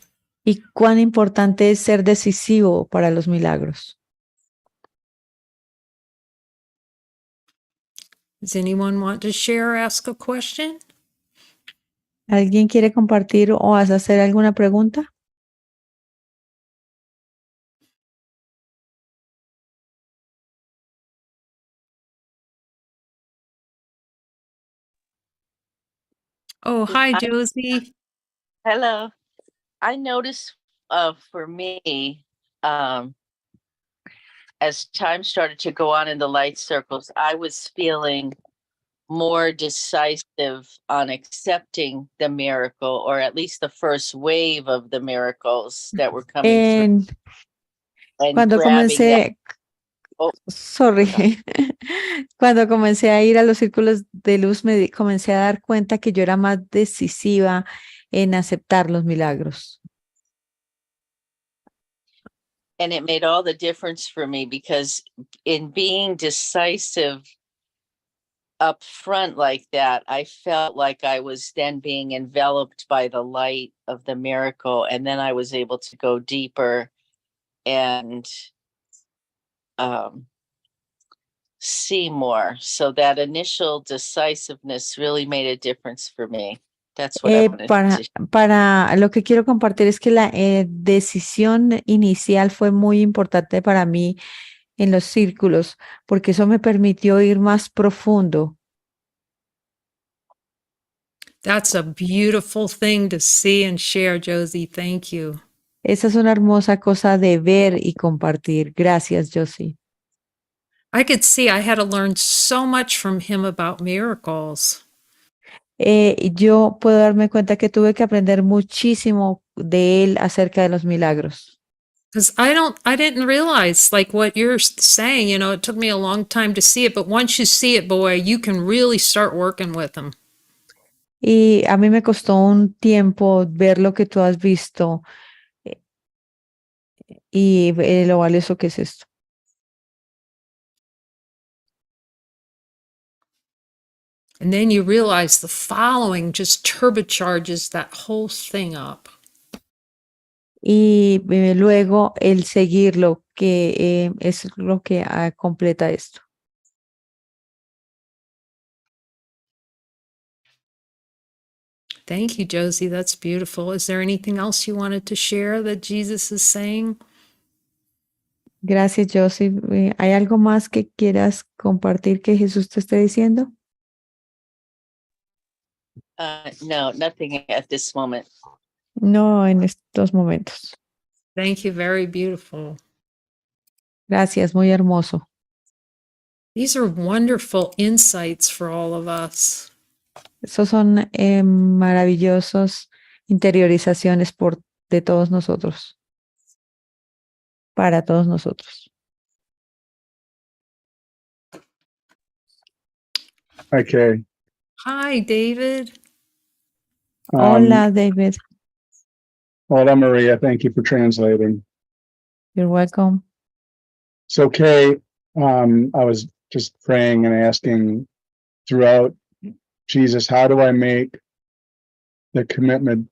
Y cuán importante es ser decisivo para los milagros. Does anyone want to share or ask a question? ¿Alguien quiere compartir o hacer alguna pregunta? Oh, hi, Josie. Hello. I noticed for me, as time started to go on in the light circles, I was feeling more decisive on accepting the miracle, or at least the first wave of the miracles that were coming through. And Cuando grabbing that. Oh, Sorry. Cuando comencé a ir a los círculos de luz, comencé a dar cuenta que yo era más decisiva en aceptar los milagros. and it made all the difference for me because in being decisive up front like that, I felt like I was then being enveloped by the light of the miracle. And then I was able to go deeper and see more. So that initial decisiveness really made a difference for me. That's what I wanted to. Para lo que quiero compartir es que la decisión inicial fue muy importante para mí en los círculos, porque eso me permitió ir más profundo. That's a beautiful thing to see and share, Josie. Thank you. Esa es una hermosa cosa de ver y compartir. Gracias, Josie. I could see I had to learn so much from him about miracles. Yo puedo darme cuenta que tuve que aprender muchísimo de él acerca de los milagros. Because I didn't realize like what you're saying, it took me a long time to see it, but once you see it, boy, you can really start working with them. Y a mí me costó un tiempo ver lo que tú has visto y lo valioso que es esto. And then you realize the following just turbocharges that whole thing up. Y luego el seguirlo, que es lo que completa esto. Thank you, Josie. That's beautiful. Is there anything else you wanted to share that Jesus is saying? Gracias, Josie. ¿Hay algo más que quieras compartir que Jesús te esté diciendo? No, nothing at this moment. No, en estos momentos. Thank you. Very beautiful. Gracias, muy hermoso. These are wonderful insights for all of us. Esos son maravillosos interiorizaciones de todos nosotros. Para todos nosotros. Okay. Hi, David. Hola, David. Hola, Maria. Thank you for translating. You're welcome. So, Kay, I was just praying and asking throughout, Jesus, how do I make the commitment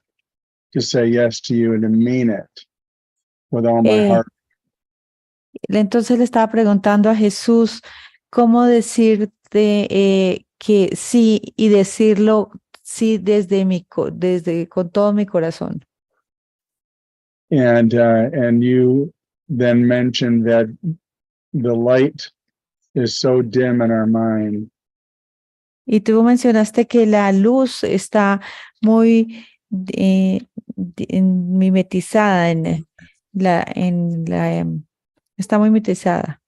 to say yes to you and to mean it with all my heart? Entonces le estaba preguntando a Jesús cómo decirte que sí y decirlo sí desde con todo mi corazón. And you then mentioned that the light is so dim in our mind. Y tú mencionaste que la luz está muy mimetizada está muy mimetizada.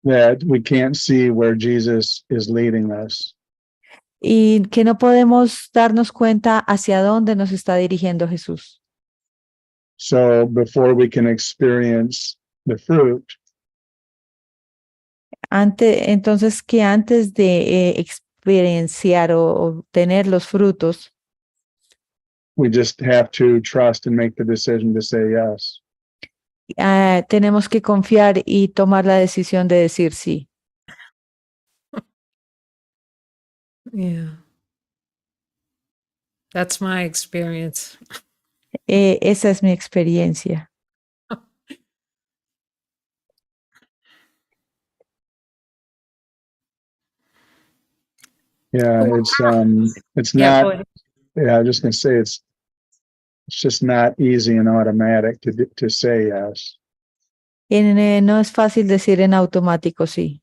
That we can't see where Jesus is leading us. Y que no podemos darnos cuenta hacia dónde nos está dirigiendo Jesús. So before we can experience the fruit, Entonces que antes de experienciar o tener los frutos, we just have to trust and make the decision to say yes. tenemos que confiar y tomar la decisión de decir sí. Yeah. That's my experience. Esa es mi experiencia. Yeah, it's not. Yeah, I'm just gonna say it's just not easy and automatic to say yes. No es fácil decir en automático sí.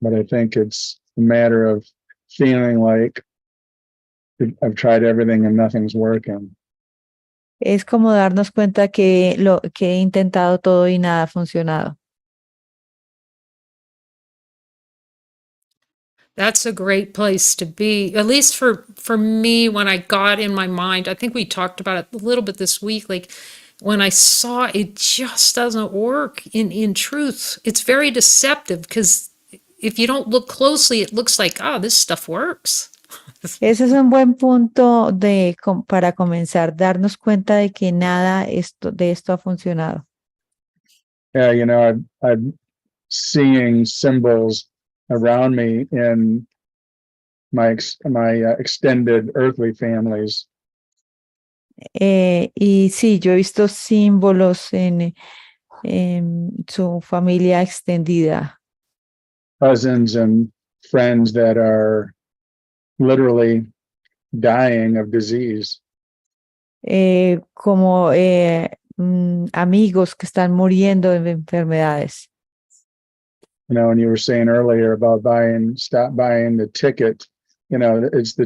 But I think it's a matter of feeling like I've tried everything and nothing's working. Es como darnos cuenta que he intentado todo y nada ha funcionado. That's a great place to be, at least for me when I got in my mind. I think we talked about it a little bit this week. Like when I saw it just doesn't work in truth. It's very deceptive because if you don't look closely, it looks like, oh, this stuff works. Ese es un buen punto para comenzar, darnos cuenta de que nada de esto ha funcionado. Yeah, you know, I'm seeing symbols around me in my extended earthly families. Y sí, yo he visto símbolos en su familia extendida, Cousins and friends that are literally dying of disease. como amigos que están muriendo de enfermedades. You know, and you were saying earlier about stop buying the ticket. You know, it's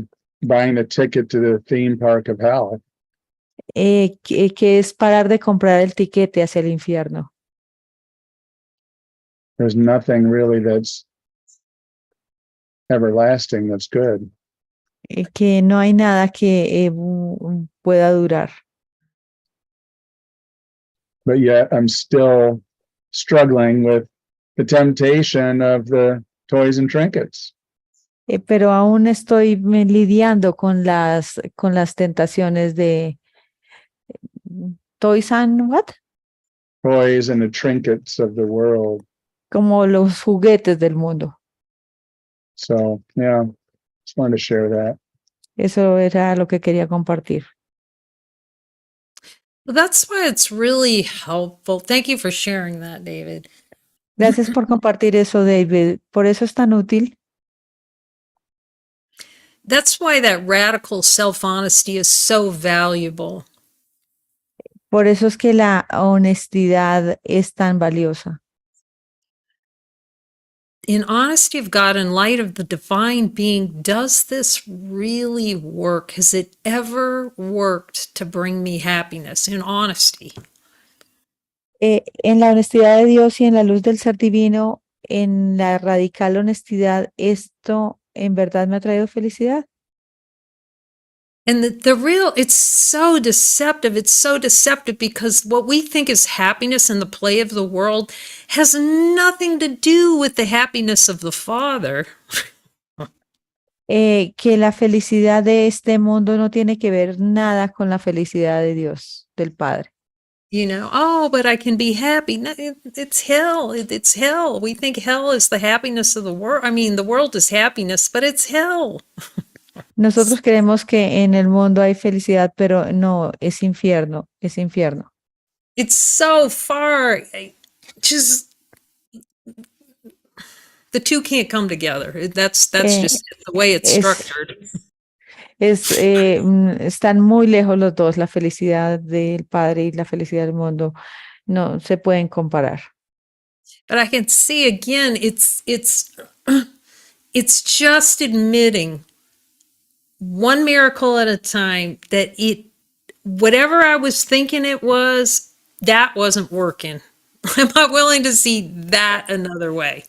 buying the ticket to the theme park of hell. Que es parar de comprar el tiquete hacia el infierno. There's nothing really that's everlasting that's good. Que no hay nada que pueda durar. But yet I'm still struggling with the temptation of the toys and trinkets. Pero aún estoy lidiando con las tentaciones de toys and what? Toys and the trinkets of the world. Como los juguetes del mundo. So, yeah, just wanted to share that. Eso era lo que quería compartir. Well, that's why it's really helpful. Thank you for sharing that, David. Gracias por compartir eso, David. Por eso es tan útil. That's why that radical self-honesty is so valuable. Por eso es que la honestidad es tan valiosa. In honesty of God, in light of the divine being, does this really work? Has it ever worked to bring me happiness? In honesty. En la honestidad de Dios y en la luz del ser divino, en la radical honestidad, ¿esto en verdad me ha traído felicidad? And it's so deceptive. It's so deceptive because what we think is happiness in the play of the world has nothing to do with the happiness of the Father. Que la felicidad de este mundo no tiene que ver nada con la felicidad de Dios, del Padre. You know, oh, but I can be happy. No, it's hell. It's hell. We think hell is the happiness of the world. I mean, the world is happiness, but it's hell. Nosotros creemos que en el mundo hay felicidad, pero no, es infierno, es infierno. It's so far. Just the two can't come together. That's just the way it's structured. Están muy lejos los dos, la felicidad del Padre y la felicidad del mundo no se pueden comparar. But I can see again, it's just admitting one miracle at a time that whatever I was thinking it was, that wasn't working. I'm not willing to see that another way.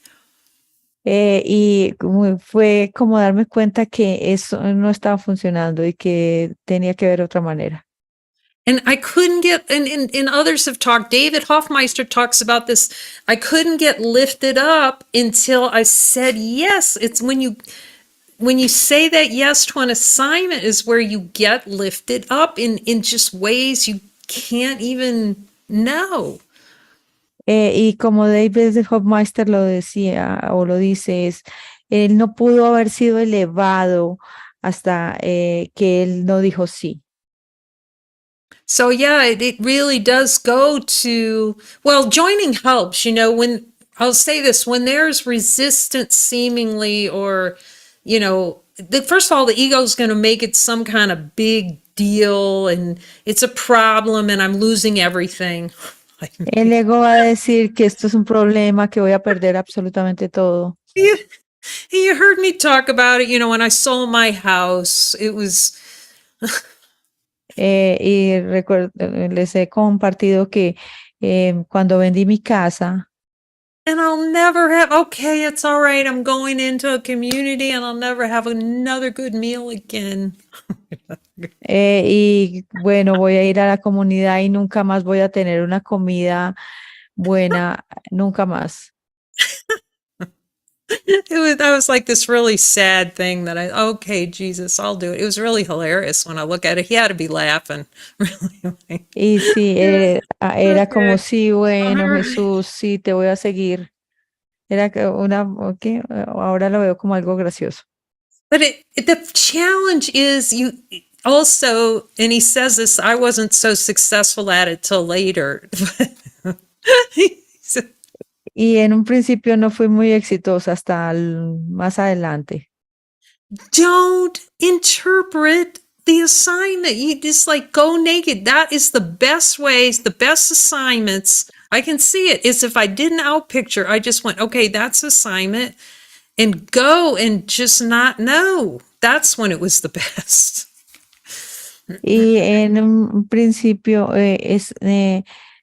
Y fue como darme cuenta que eso no estaba funcionando y que tenía que ver otra manera. And I couldn't get, and others have talked, David Hoffmeister talks about this. I couldn't get lifted up until I said yes. It's when you say that yes to an assignment is where you get lifted up in just ways you can't even know. Y como David Hofmeister lo decía o lo dice, él no pudo haber sido elevado hasta que él no dijo sí. So yeah, it really does go to, well, joining helps, you know, when I'll say this, when there's resistance seemingly, or, you know, first of all, the ego is going to make it some kind of big deal and it's a problem and I'm losing everything. El ego va a decir que esto es un problema, que voy a perder absolutamente todo. You heard me talk about it, you know, when I sold my house, it was... Y recuerdo, les he compartido que cuando vendí mi casa, And I'll never have, okay, it's all right. I'm going into a community and I'll never have another good meal again. Y bueno, voy a ir a la comunidad y nunca más voy a tener una comida buena, nunca más. That was like this really sad thing that okay, Jesus, I'll do it. It was really hilarious when I look at it. He had to be laughing. Really. Y sí, era como, Okay. sí, bueno, Jesús, sí, te voy a seguir. Era ok, ahora lo veo como algo gracioso. But the challenge is you also, and he says this, I wasn't so successful at it till later. He said, Y en un principio no fui muy exitosa hasta más adelante. don't interpret the assignment. You just like go naked. That is the best ways, the best assignments. I can see it is if I didn't outpicture, I just went, okay, that's assignment and go and just not know. That's when it was the best. Y en un principio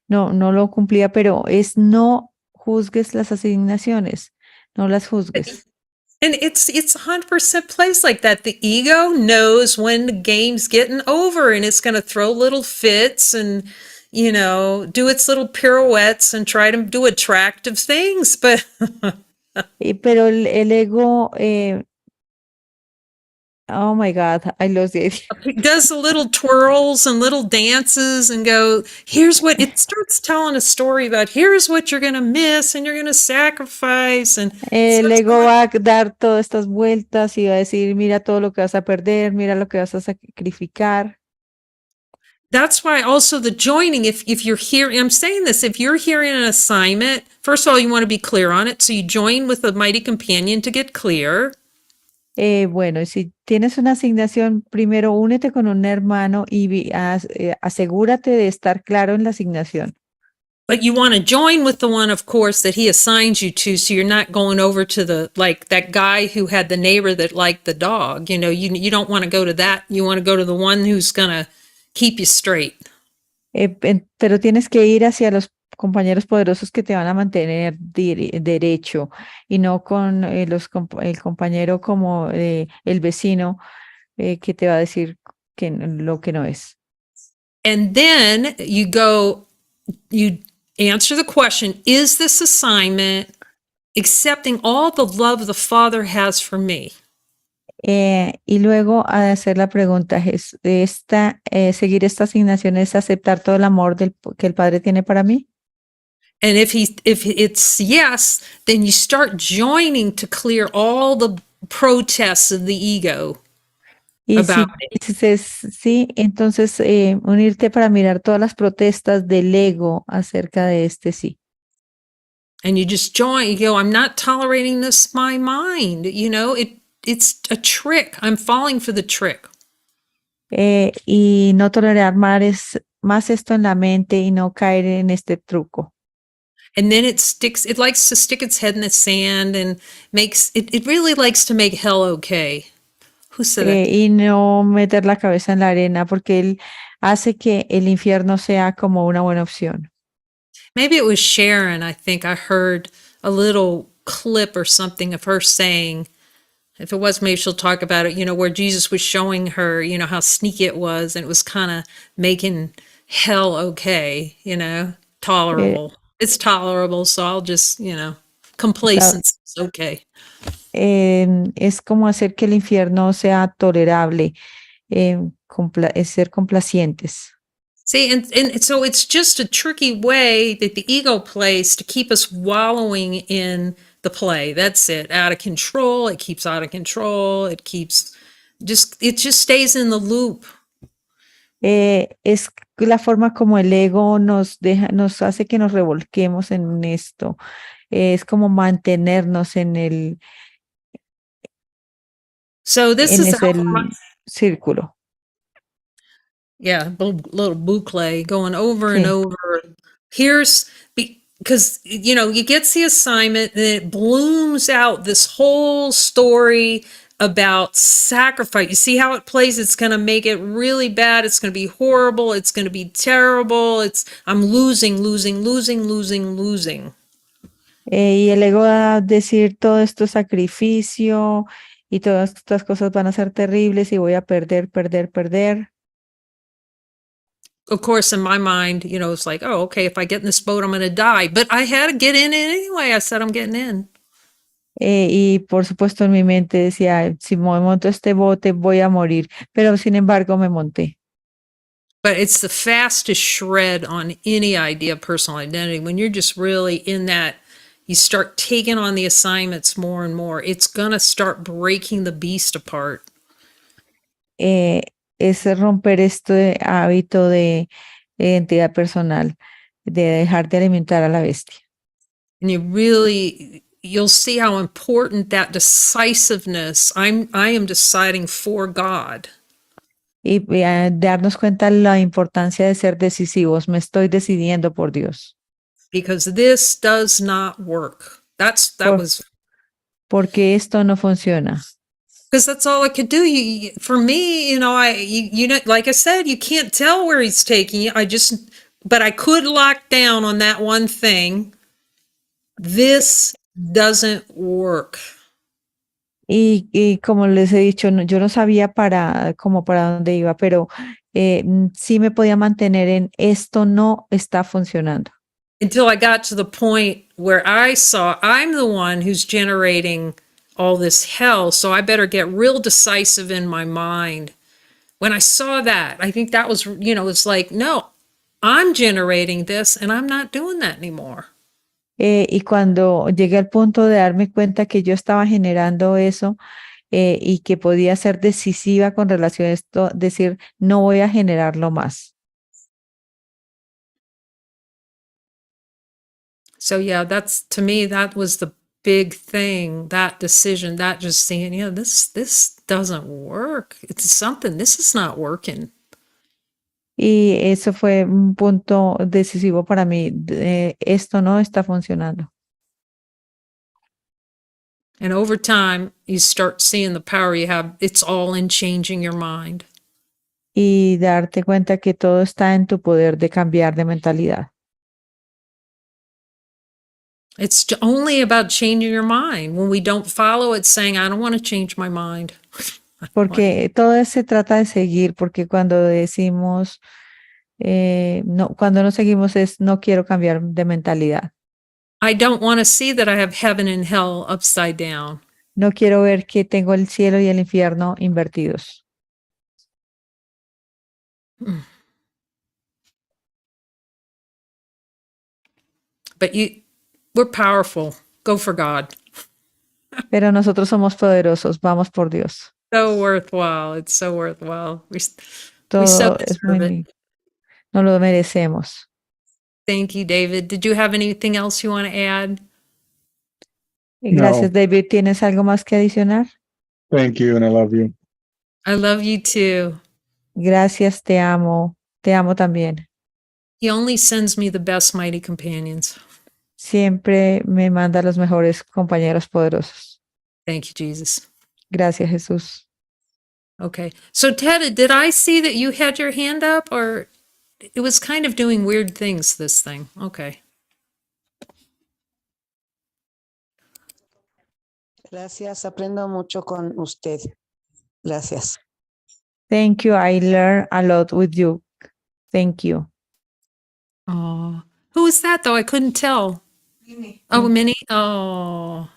no lo cumplía, pero es no juzgues las asignaciones, no las juzgues. And it's 100% plays like that. The ego knows when the game's getting over and it's going to throw little fits and, do its little pirouettes and try to do attractive things. But Pero el ego, oh my God, I lost the idea. it does the little twirls and little dances and go, here's what it starts telling a story about. Here's what you're going to miss and you're going to sacrifice. And El ego va a dar todas estas vueltas y va a decir, mira todo lo que vas a perder, mira lo que vas a sacrificar. that's why also the joining, if you're hearing, I'm saying this, if you're hearing an assignment, first of all, you want to be clear on it. So you join with the mighty companion to get clear. Bueno, si tienes una asignación, primero únete con un hermano y asegúrate de estar claro en la asignación. But you want to join with the one, of course, that he assigns you to. So you're not going over to that guy who had the neighbor that liked the dog. You don't want to go to that. You want to go to the one who's going to keep you straight. Pero tienes que ir hacia los compañeros poderosos que te van a mantener derecho y no con el compañero como el vecino que te va a decir lo que no es. And then you answer the question, is this assignment accepting all the love the Father has for me? Y luego a hacer la pregunta, seguir esta asignación es aceptar todo el amor que el Padre tiene para mí. And if it's yes, then you start joining to clear all the protests of the ego Y about it. si dices sí, entonces unirte para mirar todas las protestas del ego acerca de este sí. And you just join, you go, I'm not tolerating this my mind. It's a trick. I'm falling for the trick. Y no tolerar más esto en la mente y no caer en este truco. And then it likes to stick its head in the sand and it really likes to make hell okay. Who said that? Y no meter la cabeza en la arena porque él hace que el infierno sea como una buena opción. Maybe it was Sharon. I think I heard a little clip or something of her saying, if it was, maybe she'll talk about it, where Jesus was showing her, how sneaky it was. And it was kind of making hell okay, tolerable. It's tolerable. So I'll just, complacence is okay. Es como hacer que el infierno sea tolerable, es ser complacientes. See, and so it's just a tricky way that the ego plays to keep us wallowing in the play. That's it. Out of control. It keeps out of control. It just stays in the loop. Es la forma como el ego nos hace que nos revolquemos en esto. Es como mantenernos en el círculo. Yeah, little boucle going over and over. Because, you get the assignment and it blooms out this whole story about sacrifice. You see how it plays? It's going to make it really bad. It's going to be horrible. It's going to be terrible. I'm losing. Y el ego va a decir todo esto es sacrificio y todas estas cosas van a ser terribles y voy a perder, perder, perder. Of course, in my mind, it's like, oh, okay, if I get in this boat, I'm going to die. But I had to get in it anyway. I said I'm getting in. Y por supuesto en mi mente decía, si me monto este bote voy a morir, pero sin embargo me monté. But it's the fastest shred on any idea of personal identity. When you're just really in that, you start taking on the assignments more and more, it's going to start breaking the beast apart. Eh, es romper este hábito de identidad personal, de dejar de alimentar a la bestia. And you'll see how important that decisiveness, I am deciding for God. Y darnos cuenta la importancia de ser decisivos. Me estoy decidiendo por Dios. Because this does not work. Porque esto no funciona. Because that's all I could do. For me, like I said, you can't tell where he's taking you. But I could lock down on that one thing. This doesn't work. Y como les he dicho, yo no sabía como para dónde iba, pero sí me podía mantener en esto no está funcionando. Until I got to the point where I saw I'm the one who's generating all this hell, so I better get real decisive in my mind. When I saw that, I think that was, it's like, no, I'm generating this and I'm not doing that anymore. Y cuando llegué al punto de darme cuenta que yo estaba generando eso y que podía ser decisiva con relación a esto, decir, no voy a generarlo más. So yeah, to me, that was the big thing, that decision, that just saying, this doesn't work. It's something, this is not working. Y eso fue un punto decisivo para mí. Esto no está funcionando. And over time, you start seeing the power you have. It's all in changing your mind. Y darte cuenta que todo está en tu poder de cambiar de mentalidad. It's only about changing your mind. When we don't follow it, saying, I don't want to change my mind. Porque todo se trata de seguir, porque cuando decimos, no, cuando no seguimos es no quiero cambiar de mentalidad. I don't want to see that I have heaven and hell upside down. No quiero ver que tengo el cielo y el infierno invertidos. But we're powerful. Go for God. Pero nosotros somos poderosos, vamos por Dios. So worthwhile. It's so worthwhile. We so Todo es deserve it. muy, no lo merecemos. Thank you, David. Did you have anything else you want to add? Gracias, No. David. ¿Tienes algo más que adicionar? Thank you, and I love you. I love you too. Gracias, te amo. Te amo también. He only sends me the best mighty companions. Siempre me manda los mejores compañeros poderosos. Thank you, Jesus. Gracias, Jesús. Okay. So, Ted, did I see that you had your hand up, or it was kind of doing weird things, this thing? Okay. Gracias, aprendo mucho con usted. Gracias. Thank you. I learn a lot with you. Thank you. Oh, who was that though? I couldn't tell. Minnie. Oh, Minnie. Oh,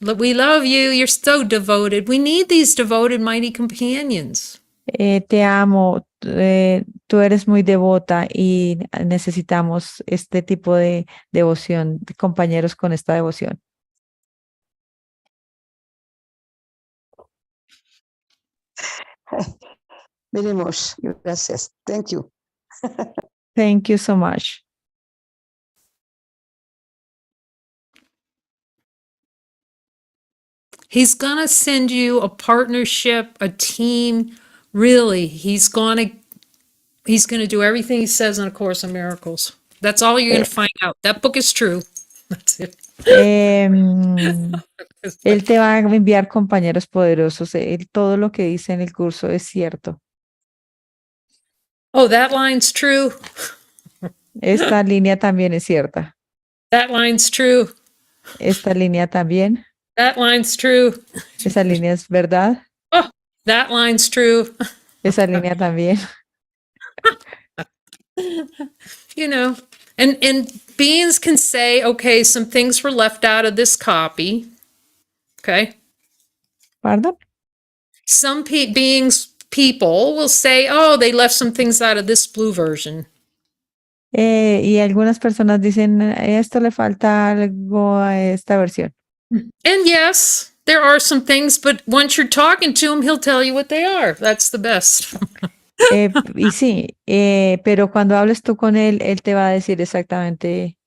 we love you. You're so devoted. We need these devoted, mighty companions. Te amo. Tú eres muy devota y necesitamos este tipo de devoción, de compañeros con esta devoción. Very much. Gracias. Thank you. Thank you so much. He's going to send you a partnership, a team. Really, he's going to do everything he says in A Course in Miracles. That's all you're going to find out. That book is true. That's it. Él te va a enviar compañeros poderosos. Todo lo que dice en el curso es cierto. Oh, that line's true. Esta línea también es cierta. That line's true. Esta línea también. That line's true. Esa línea es verdad. Oh, that line's true. Esa línea también. You know, and beings can say, okay, some things were left out of this copy. Okay. ¿Perdón? Some people will say, oh, they left some things out of this blue version. Y algunas personas dicen, esto le falta algo a esta versión. And yes, there are some things, but once you're talking to him, he'll tell you what they are. That's the best. Y sí, pero cuando hables tú con él, él te va a decir exactamente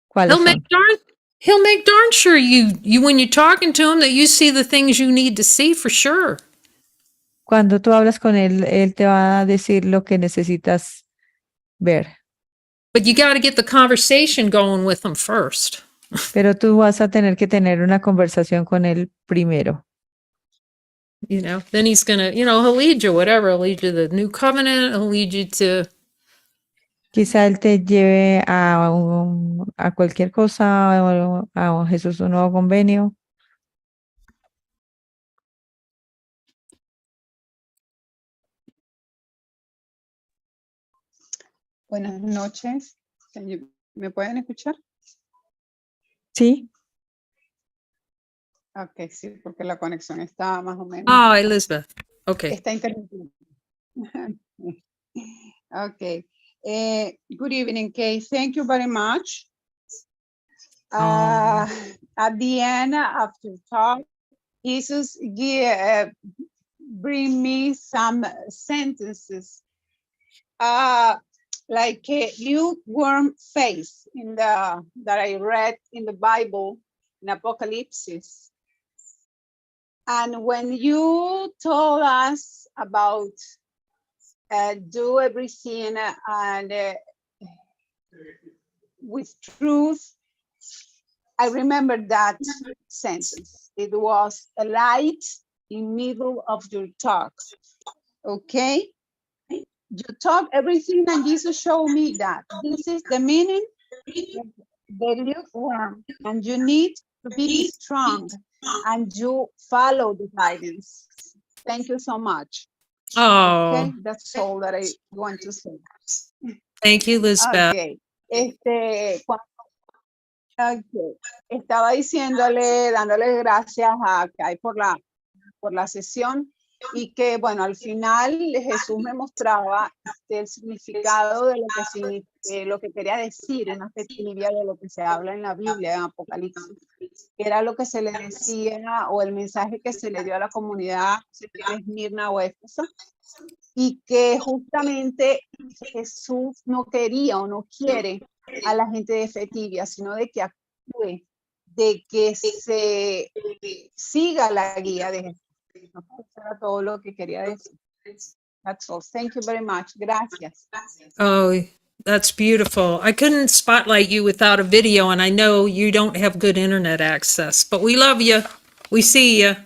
cuáles son. He'll make darn sure you when you're talking to him that you see the things you need to see for sure. Cuando tú hablas con él, él te va a decir lo que necesitas ver. But you got to get the conversation going with him first. Pero tú vas a tener que tener una conversación con él primero. You know, then he's going to, he'll lead you, whatever. He'll lead you to the new covenant. He'll lead you to. Quizá él te lleve a cualquier cosa, o a Jesús, un nuevo convenio. Buenas noches. ¿Me pueden escuchar? Sí. Ok, sí, porque la conexión está más o menos. Ah, Elizabeth. Okay. Está interrumpida. Okay. Good evening, Kay. Thank you very much. At the end of the talk, Jesus bring me some sentences. Like a lukewarm faith that I read in the Bible in Apocalypse. And when you told us about do everything and with truth, I remember that sentence. It was a light in middle of your talk. Okay? You talk everything and Jesus showed me that this is the meaning of the lukewarm, and you need to be strong and you follow the guidance. Thank you so much. Oh, Okay, that's all that I want to say. thank you, Elizabeth. Okay. Estaba diciéndole, dándole gracias a Kai por la sesión, y que bueno, al final Jesús me mostraba el significado de lo que quería decir en esta trivia de lo que se habla en la Biblia, en Apocalipsis, que era lo que se le decía o el mensaje que se le dio a la comunidad de Esmirna o Éfeso, y que justamente Jesús no quería o no quiere a la gente de fe tibia, sino de que actúe, de que se siga la guía de Jesús. Eso era todo lo que quería decir. That's all. Thank you very much. Gracias. Oh, that's beautiful. I couldn't spotlight you without a video, and I know you don't have good internet access, but we love you. We see you.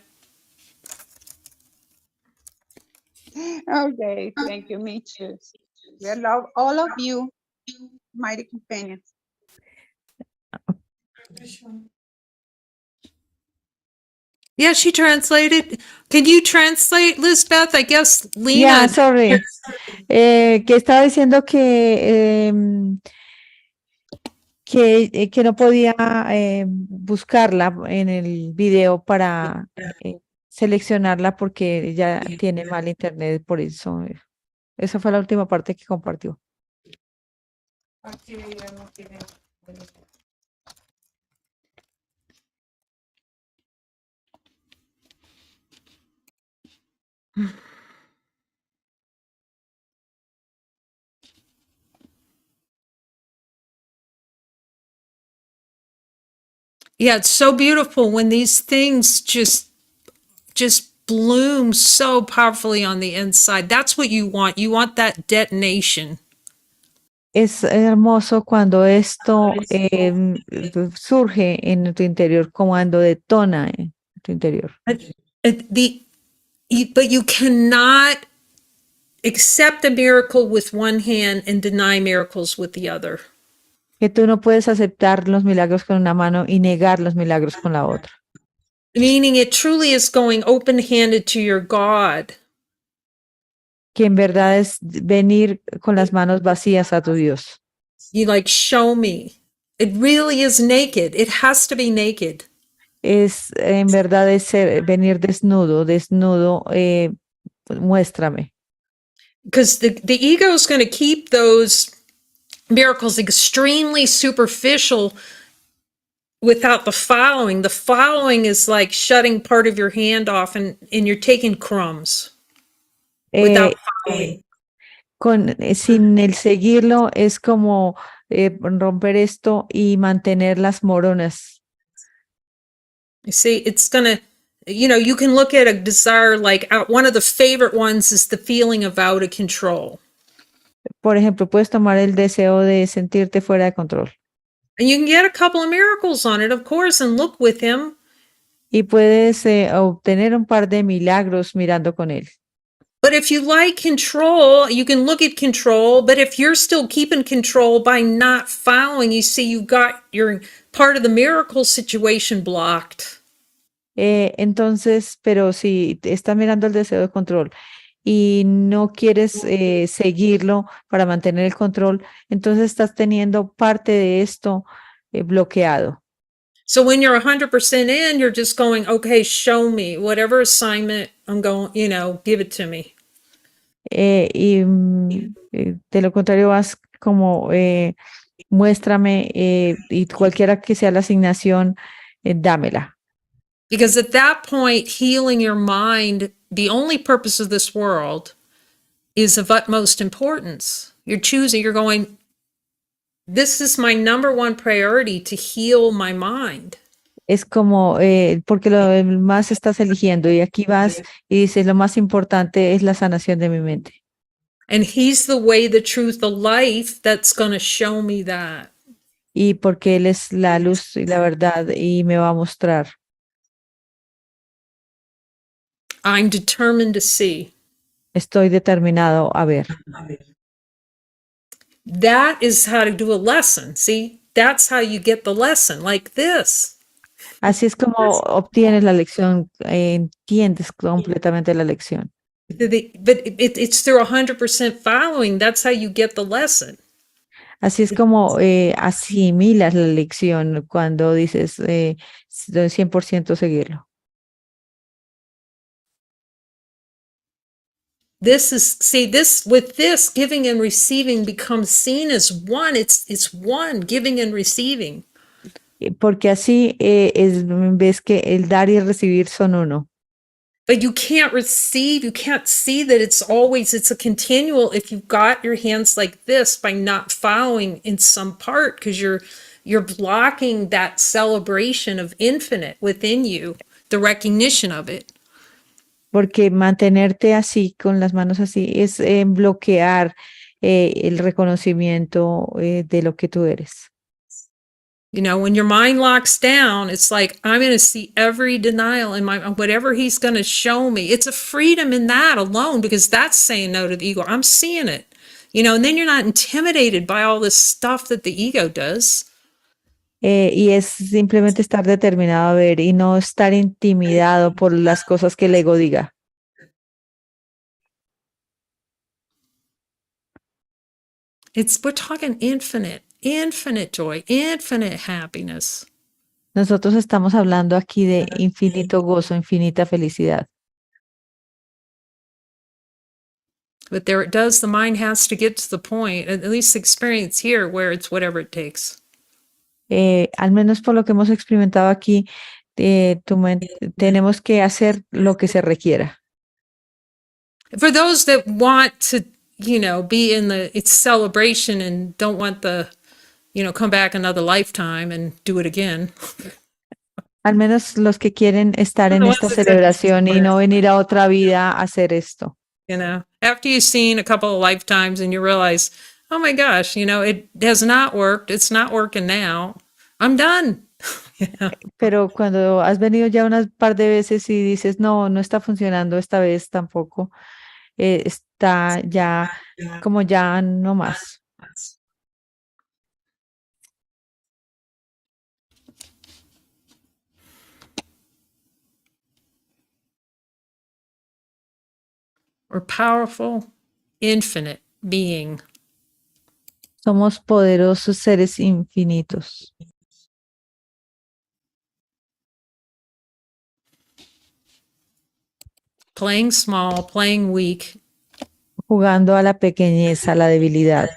Okay, thank you. Me too. We love all of you, mighty companions. Yeah, she translated. Can you translate, Lisbeth? I guess Lena. Yeah, sorry. Que estaba diciendo que no podía buscarla en el video para seleccionarla porque ya tiene mal internet, por eso. Esa fue la última parte que compartió. Yeah, it's so beautiful when these things just bloom so powerfully on the inside. That's what you want. You want that detonation. Es hermoso cuando esto surge en tu interior, cuando detona en tu interior. But you cannot accept a miracle with one hand and deny miracles with the other. Que tú no puedes aceptar los milagros con una mano y negar los milagros con la otra. Meaning it truly is going open-handed to your God. Que en verdad es venir con las manos vacías a tu Dios. You like, show me. It really is naked. It has to be naked. Es en verdad es venir desnudo, muéstrame. Because the ego is going to keep those miracles extremely superficial without the following. The following is like shutting part of your hand off and you're taking crumbs without following. Sin el seguirlo es como romper esto y mantener las moronas. You see, it's going to, you can look at a desire like one of the favorite ones is the feeling of out of control. Por ejemplo, puedes tomar el deseo de sentirte fuera de control. And you can get a couple of miracles on it, of course, and look with him. Y puedes obtener un par de milagros mirando con él. But if you like control, you can look at control. But if you're still keeping control by not following, you see you've got your part of the miracle situation blocked. Entonces, pero si estás mirando el deseo de control y no quieres seguirlo para mantener el control, entonces estás teniendo parte de esto bloqueado. So when you're 100% in, you're just going, okay, show me whatever assignment I'm going, give it to me. De lo contrario vas como muéstrame y cualquiera que sea la asignación, dámela. Because at that point, healing your mind, the only purpose of this world is of utmost importance. You're choosing, you're going, this is my number one priority to heal my mind. Es como, porque lo más estás eligiendo y aquí vas y dices, lo más importante es la sanación de mi mente. And he's the way, the truth, the life that's going to show me that. Y porque Él es la luz y la verdad y me va a mostrar. I'm determined to see. Estoy determinado a ver. That is how to do a lesson. See, that's how you get the lesson, like this. Así es como obtienes la lección, entiendes completamente la lección. But it's through 100% following. That's how you get the lesson. Así es como asimilas la lección cuando dices 100% seguirlo. With this, giving and receiving becomes seen as one. It's one, giving and receiving. Porque así ves que el dar y el recibir son uno. But you can't see that it's a continual if you've got your hands like this by not following in some part, because you're blocking that celebration of infinite within you, the recognition of it. Porque mantenerte así, con las manos así, es bloquear el reconocimiento de lo que tú eres. When your mind locks down, it's like, I'm going to see every denial in whatever he's going to show me. It's a freedom in that alone, because that's saying no to the ego. I'm seeing it, and then you're not intimidated by all this stuff that the ego does. Y es simplemente estar determinado a ver y no estar intimidado por las cosas que el ego diga. We're talking infinite joy, infinite happiness. Nosotros estamos hablando aquí de infinito gozo, infinita felicidad. But there it does, the mind has to get to the point, at least experience here, where it's whatever it takes. Al menos por lo que hemos experimentado aquí, tenemos que hacer lo que se requiera. For those that want to, be in its celebration and don't want come back another lifetime and do it again. Al menos los que quieren estar en esta celebración y no venir a otra vida a hacer esto. After you've seen a couple of lifetimes and you realize, oh my gosh, it has not worked. It's not working now. I'm done. Pero cuando has venido ya unas par de veces y dices, no está funcionando esta vez tampoco, está ya como ya no más. or powerful, infinite being. Somos poderosos seres infinitos. Playing small, playing weak, Jugando a la pequeñez, a la debilidad.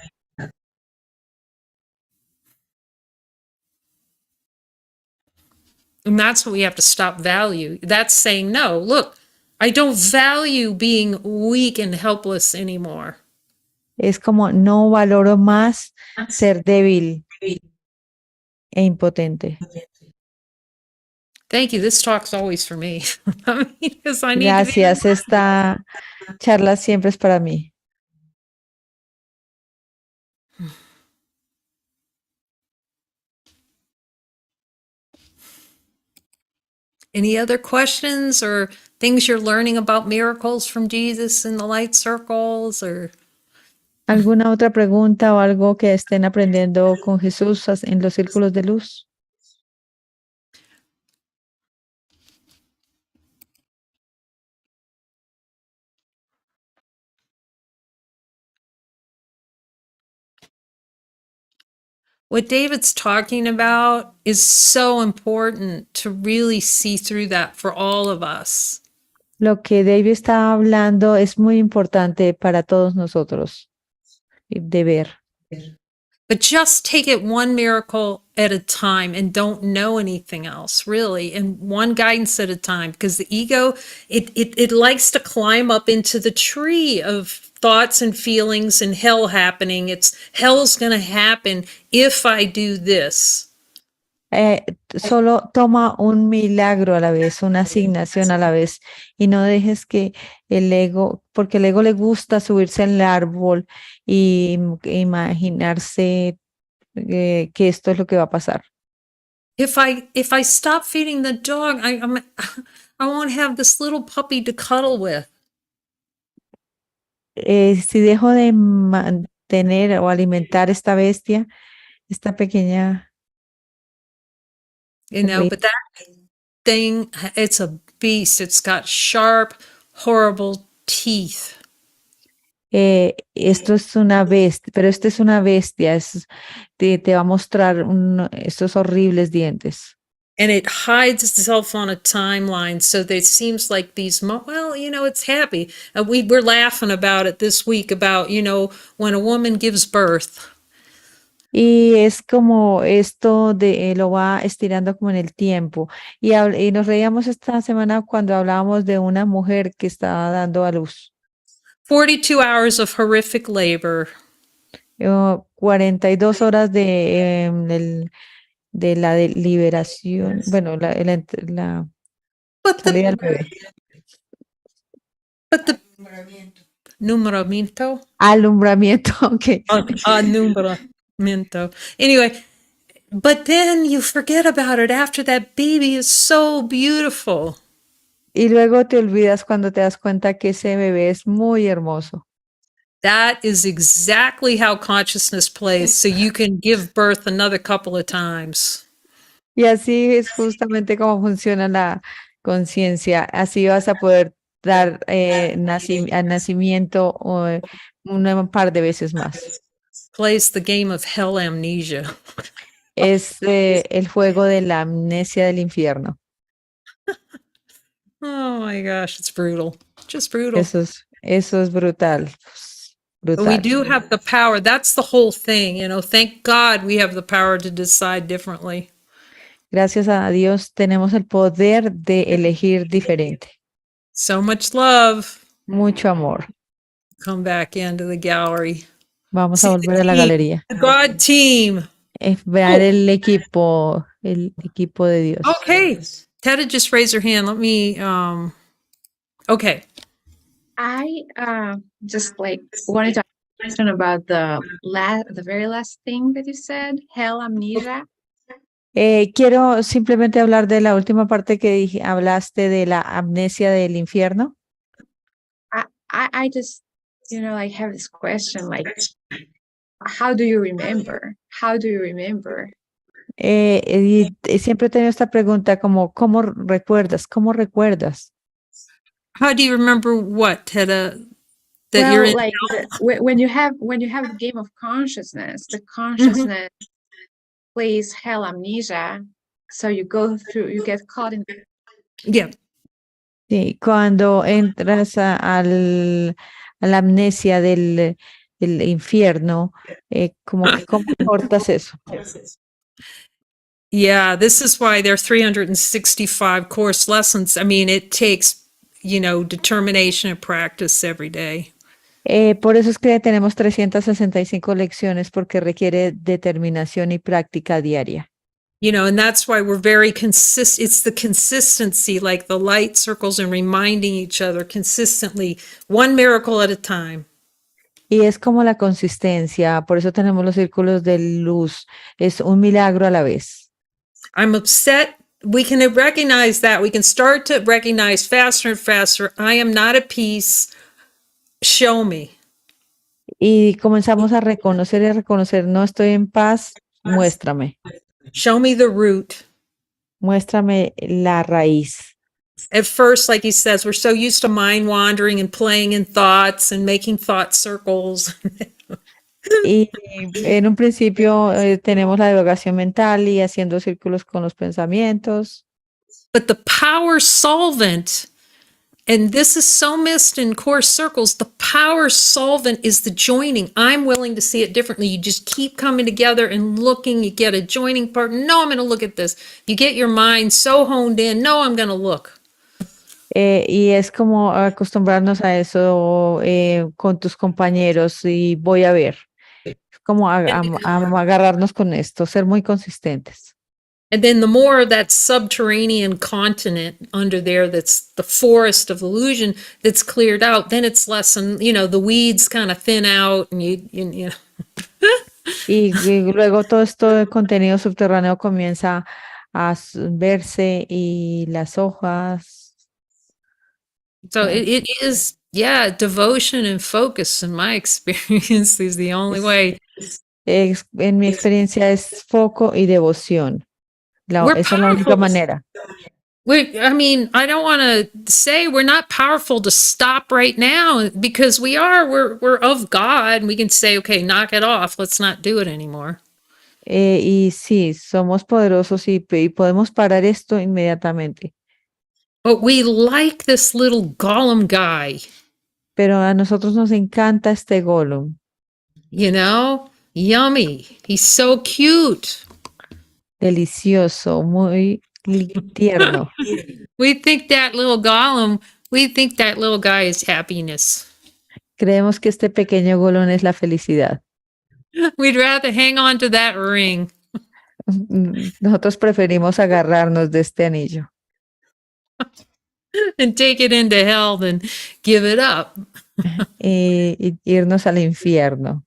and that's what we have to stop value. That's saying, no, look, I don't value being weak and helpless anymore. Es como no valoro más ser débil e impotente. Thank you. This talk's always for me. I mean, because I need to be. Gracias. Esta charla siempre es para mí. Any other questions or things you're learning about miracles from Jesus in the light circles or ¿Alguna otra pregunta o algo que estén aprendiendo con Jesús en los círculos de luz? what David's talking about is so important to really see through that for all of us. Lo que David está hablando es muy importante para todos nosotros de ver. But just take it one miracle at a time and don't know anything else, really, and one guidance at a time, because the ego, it likes to climb up into the tree of thoughts and feelings and hell happening. It's hell's going to happen if I do this. Solo toma un milagro a la vez, una asignación a la vez, y no dejes que el ego, porque el ego le gusta subirse al árbol y imaginarse que esto es lo que va a pasar. If I stop feeding the dog, I won't have this little puppy to cuddle with. Si dejo de mantener o alimentar esta bestia, esta pequeña, You know, but that thing, it's a beast. It's got sharp, horrible teeth. esto es una bestia, pero esto es una bestia, te va a mostrar estos horribles dientes. And it hides itself on a timeline so that it seems like these, well, you know, it's happy. We're laughing about it this week about, you know, when a woman gives birth. Y es como esto de lo va estirando como en el tiempo. Y nos reíamos esta semana cuando hablábamos de una mujer que estaba dando a luz. 42 hours of horrific labor. 42 horas de la liberación, bueno, la But salida del the, bebé. but the, Numeramiento? Alumbramiento, ok. Numeramiento. Anyway, but then you forget about it after that baby is so beautiful. Y luego te olvidas cuando te das cuenta que ese bebé es muy hermoso. That is exactly how consciousness plays, so you can give birth another couple of times. Y así es justamente como funciona la conciencia. Así vas a poder dar al nacimiento un par de veces más. Plays the game of hell amnesia. Es el juego de la amnesia del infierno. Oh my gosh, it's brutal. Just brutal. Eso es brutal. But we Brutal. do have the power. That's the whole thing, you know. Thank God we have the power to decide differently. Gracias a Dios tenemos el poder de elegir diferente. So much love. Mucho amor. Come back into the gallery. Vamos a See volver a la team, galería. the God team. Ver el equipo de Dios. Okay. Teta just raised her hand. Let me okay. I just like wanted to ask a question about the very last thing that you said, hell amnesia. Quiero simplemente hablar de la última parte que hablaste de la amnesia del infierno. I just, I have this question, like, how do you remember? How do you remember? Y siempre he tenido esta pregunta como, ¿cómo recuerdas? ¿Cómo recuerdas? How do you remember what, Teta? that you're Well, in. like when you have the game of consciousness, the consciousness plays hell amnesia. So you get caught in Yeah. Sí, cuando entras a la amnesia del infierno, como que ¿cómo cortas eso? Yeah, this is why there are 365 course lessons. I mean, it takes, determination and practice every day. Por eso es que tenemos 365 lecciones porque requiere determinación y práctica diaria. And that's why we're very consistent. It's the consistency, like the light circles and reminding each other consistently, one miracle at a time. Y es como la consistencia, por eso tenemos los círculos de luz, es un milagro a la vez. I'm upset. We can recognize that. We can start to recognize faster and faster. I am not at peace. Show me. Y comenzamos a reconocer y a reconocer, no estoy en paz, muéstrame, Show me the root. muéstrame la raíz. At first, like he says, we're so used to mind wandering and playing in thoughts and making thought circles. Y en un principio tenemos la divagación mental y haciendo círculos con los pensamientos. But the power solvent, and this is so missed in course circles, the power solvent is the joining. I'm willing to see it differently. You just keep coming together and looking. You get a joining part. No, I'm going to look at this. You get your mind so honed in. No, I'm going to look. Y es como acostumbrarnos a eso con tus compañeros y voy a ver. Es como a agarrarnos con esto, ser muy consistentes. And then the more of that subterranean continent under there, that's the forest of illusion that's cleared out, then it's less, and the weeds kind of thin out, and you know. Y luego todo esto de contenido subterráneo comienza a verse y las hojas. So it is, yeah, devotion and focus, in my experience, is the only way. En mi experiencia es foco y devoción. We're Esa es la única powerful. manera. I don't want to say we're not powerful to stop right now, because we're of God, and we can say, okay, knock it off. Let's not do it anymore. Y sí, somos poderosos y podemos parar esto inmediatamente. But we like this little golem guy, Pero a nosotros nos encanta este Gollum. Yummy. He's so cute. Delicioso, muy tierno. We think that little guy is happiness. Creemos que este pequeño Gollum es la felicidad. We'd rather hang on to that ring. Nosotros preferimos agarrarnos de este anillo. And take it into hell than give it up. Y irnos al infierno.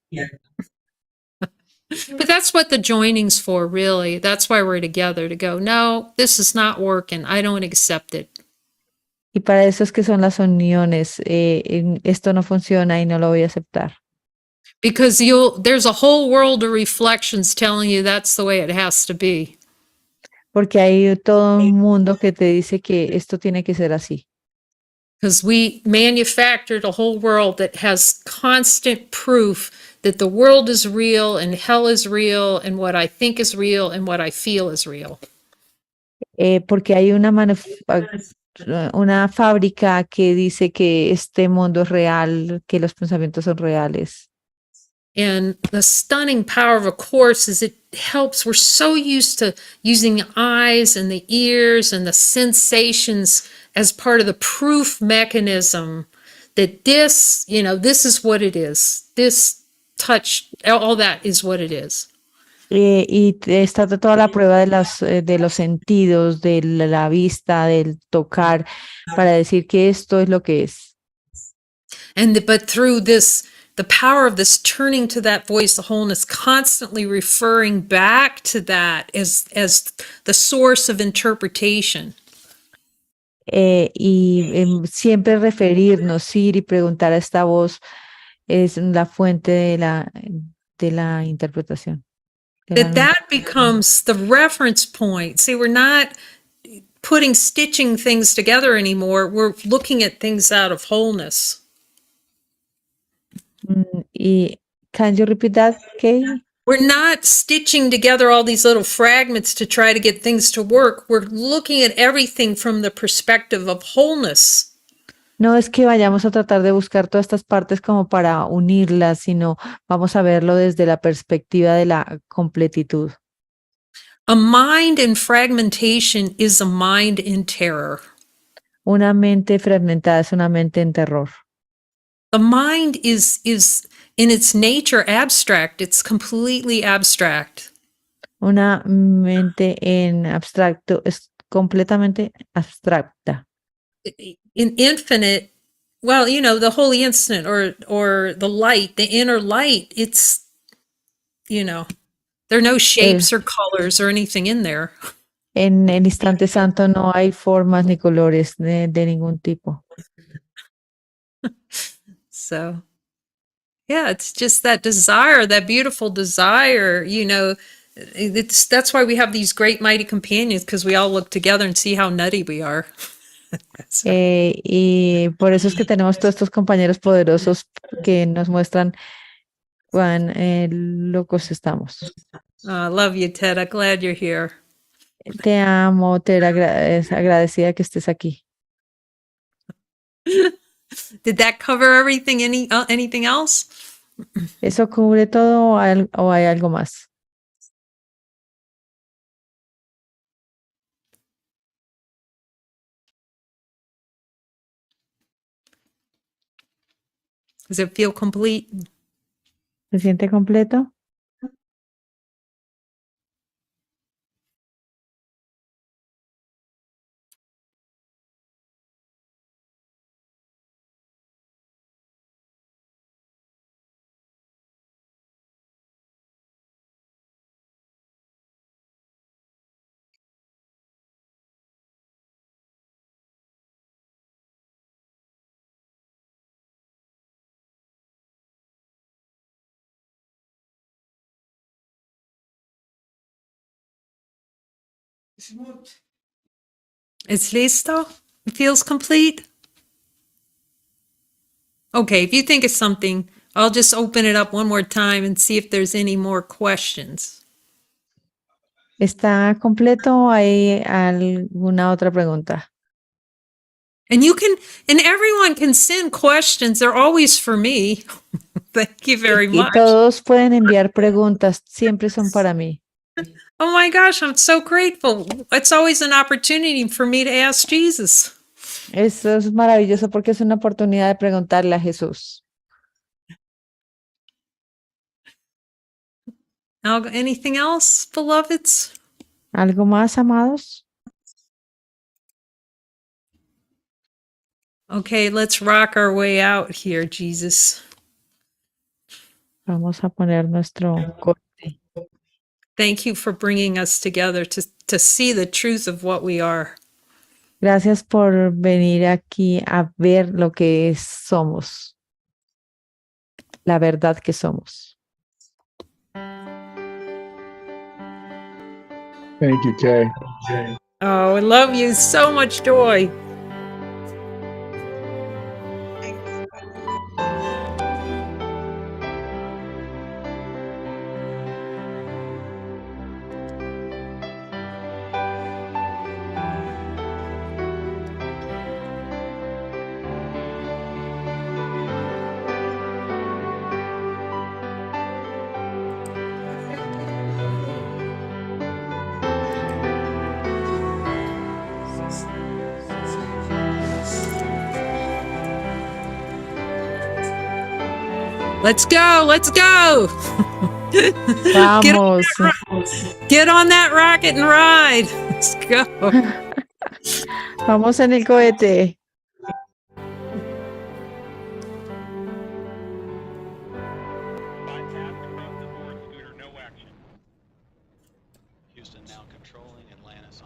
But that's what the joining's for, really. That's why we're together, to go, no, this is not working. I don't accept it. Y para eso es que son las uniones. Esto no funciona y no lo voy a aceptar. Because there's a whole world of reflections telling you that's the way it has to be. Porque hay todo un mundo que te dice que esto tiene que ser así. Because we manufactured a whole world that has constant proof that the world is real and hell is real and what I think is real and what I feel is real. Porque hay una fábrica que dice que este mundo es real, que los pensamientos son reales. And the stunning power of a course is it helps. We're so used to using the eyes and the ears and the sensations as part of the proof mechanism that this is what it is. This touch, all that is what it is. Y está toda la prueba de los sentidos, de la vista, del tocar, para decir que esto es lo que es. But through this, the power of this turning to that voice, the wholeness, constantly referring back to that as the source of interpretation. Siempre referirnos, ir y preguntar a esta voz es la fuente de la interpretación. That becomes the reference point. See, we're not stitching things together anymore. We're looking at things out of wholeness. Y can you repeat that, Kay? We're not stitching together all these little fragments to try to get things to work. We're looking at everything from the perspective of wholeness. No es que vayamos a tratar de buscar todas estas partes como para unirlas, sino vamos a verlo desde la perspectiva de la completitud. A mind in fragmentation is a mind in terror. Una mente fragmentada es una mente en terror. The mind is in its nature abstract. It's completely abstract. Una mente en abstracto es completamente abstracta. In infinite, well, you know, the holy instant or the light, the inner light, it's, you know, there are no shapes or colors or anything in there. En el instante santo no hay formas ni colores de ningún tipo. So, yeah, it's just that desire, that beautiful desire, you know, that's why we have these great mighty companions, because we all look together and see how nutty we are. So, Y por eso es que tenemos todos estos compañeros poderosos que nos muestran cuán locos estamos. I love you, Ted. I'm glad you're here. Te amo, es agradecida que estés aquí. Did that cover everything? Anything else? ¿Eso cubre todo o hay algo más? Does it feel complete? ¿Se siente completo? It's listo? It feels complete? Okay, if you think of something, I'll just open it up one more time and see if there's any more questions. ¿Está completo o hay alguna otra pregunta? And everyone can send questions. They're always for me. Thank you very Y much. todos pueden enviar preguntas, siempre son para mí. Oh my gosh, I'm so grateful. It's always an opportunity for me to ask Jesus. Eso es maravilloso porque es una oportunidad de preguntarle a Jesús. Anything else, beloveds? ¿Algo más, amados? Okay, let's rock our way out here, Jesus. Vamos a poner nuestro corte. Thank you for bringing us together to see the truth of what we are. Gracias por venir aquí a ver lo que somos, la verdad que somos. Thank you, Kay. Oh, I love you. So much joy. Let's go. Let's go. Vamos, Get on that rocket and ride. Let's go. vamos en el cohete. Houston now controlling Atlantis on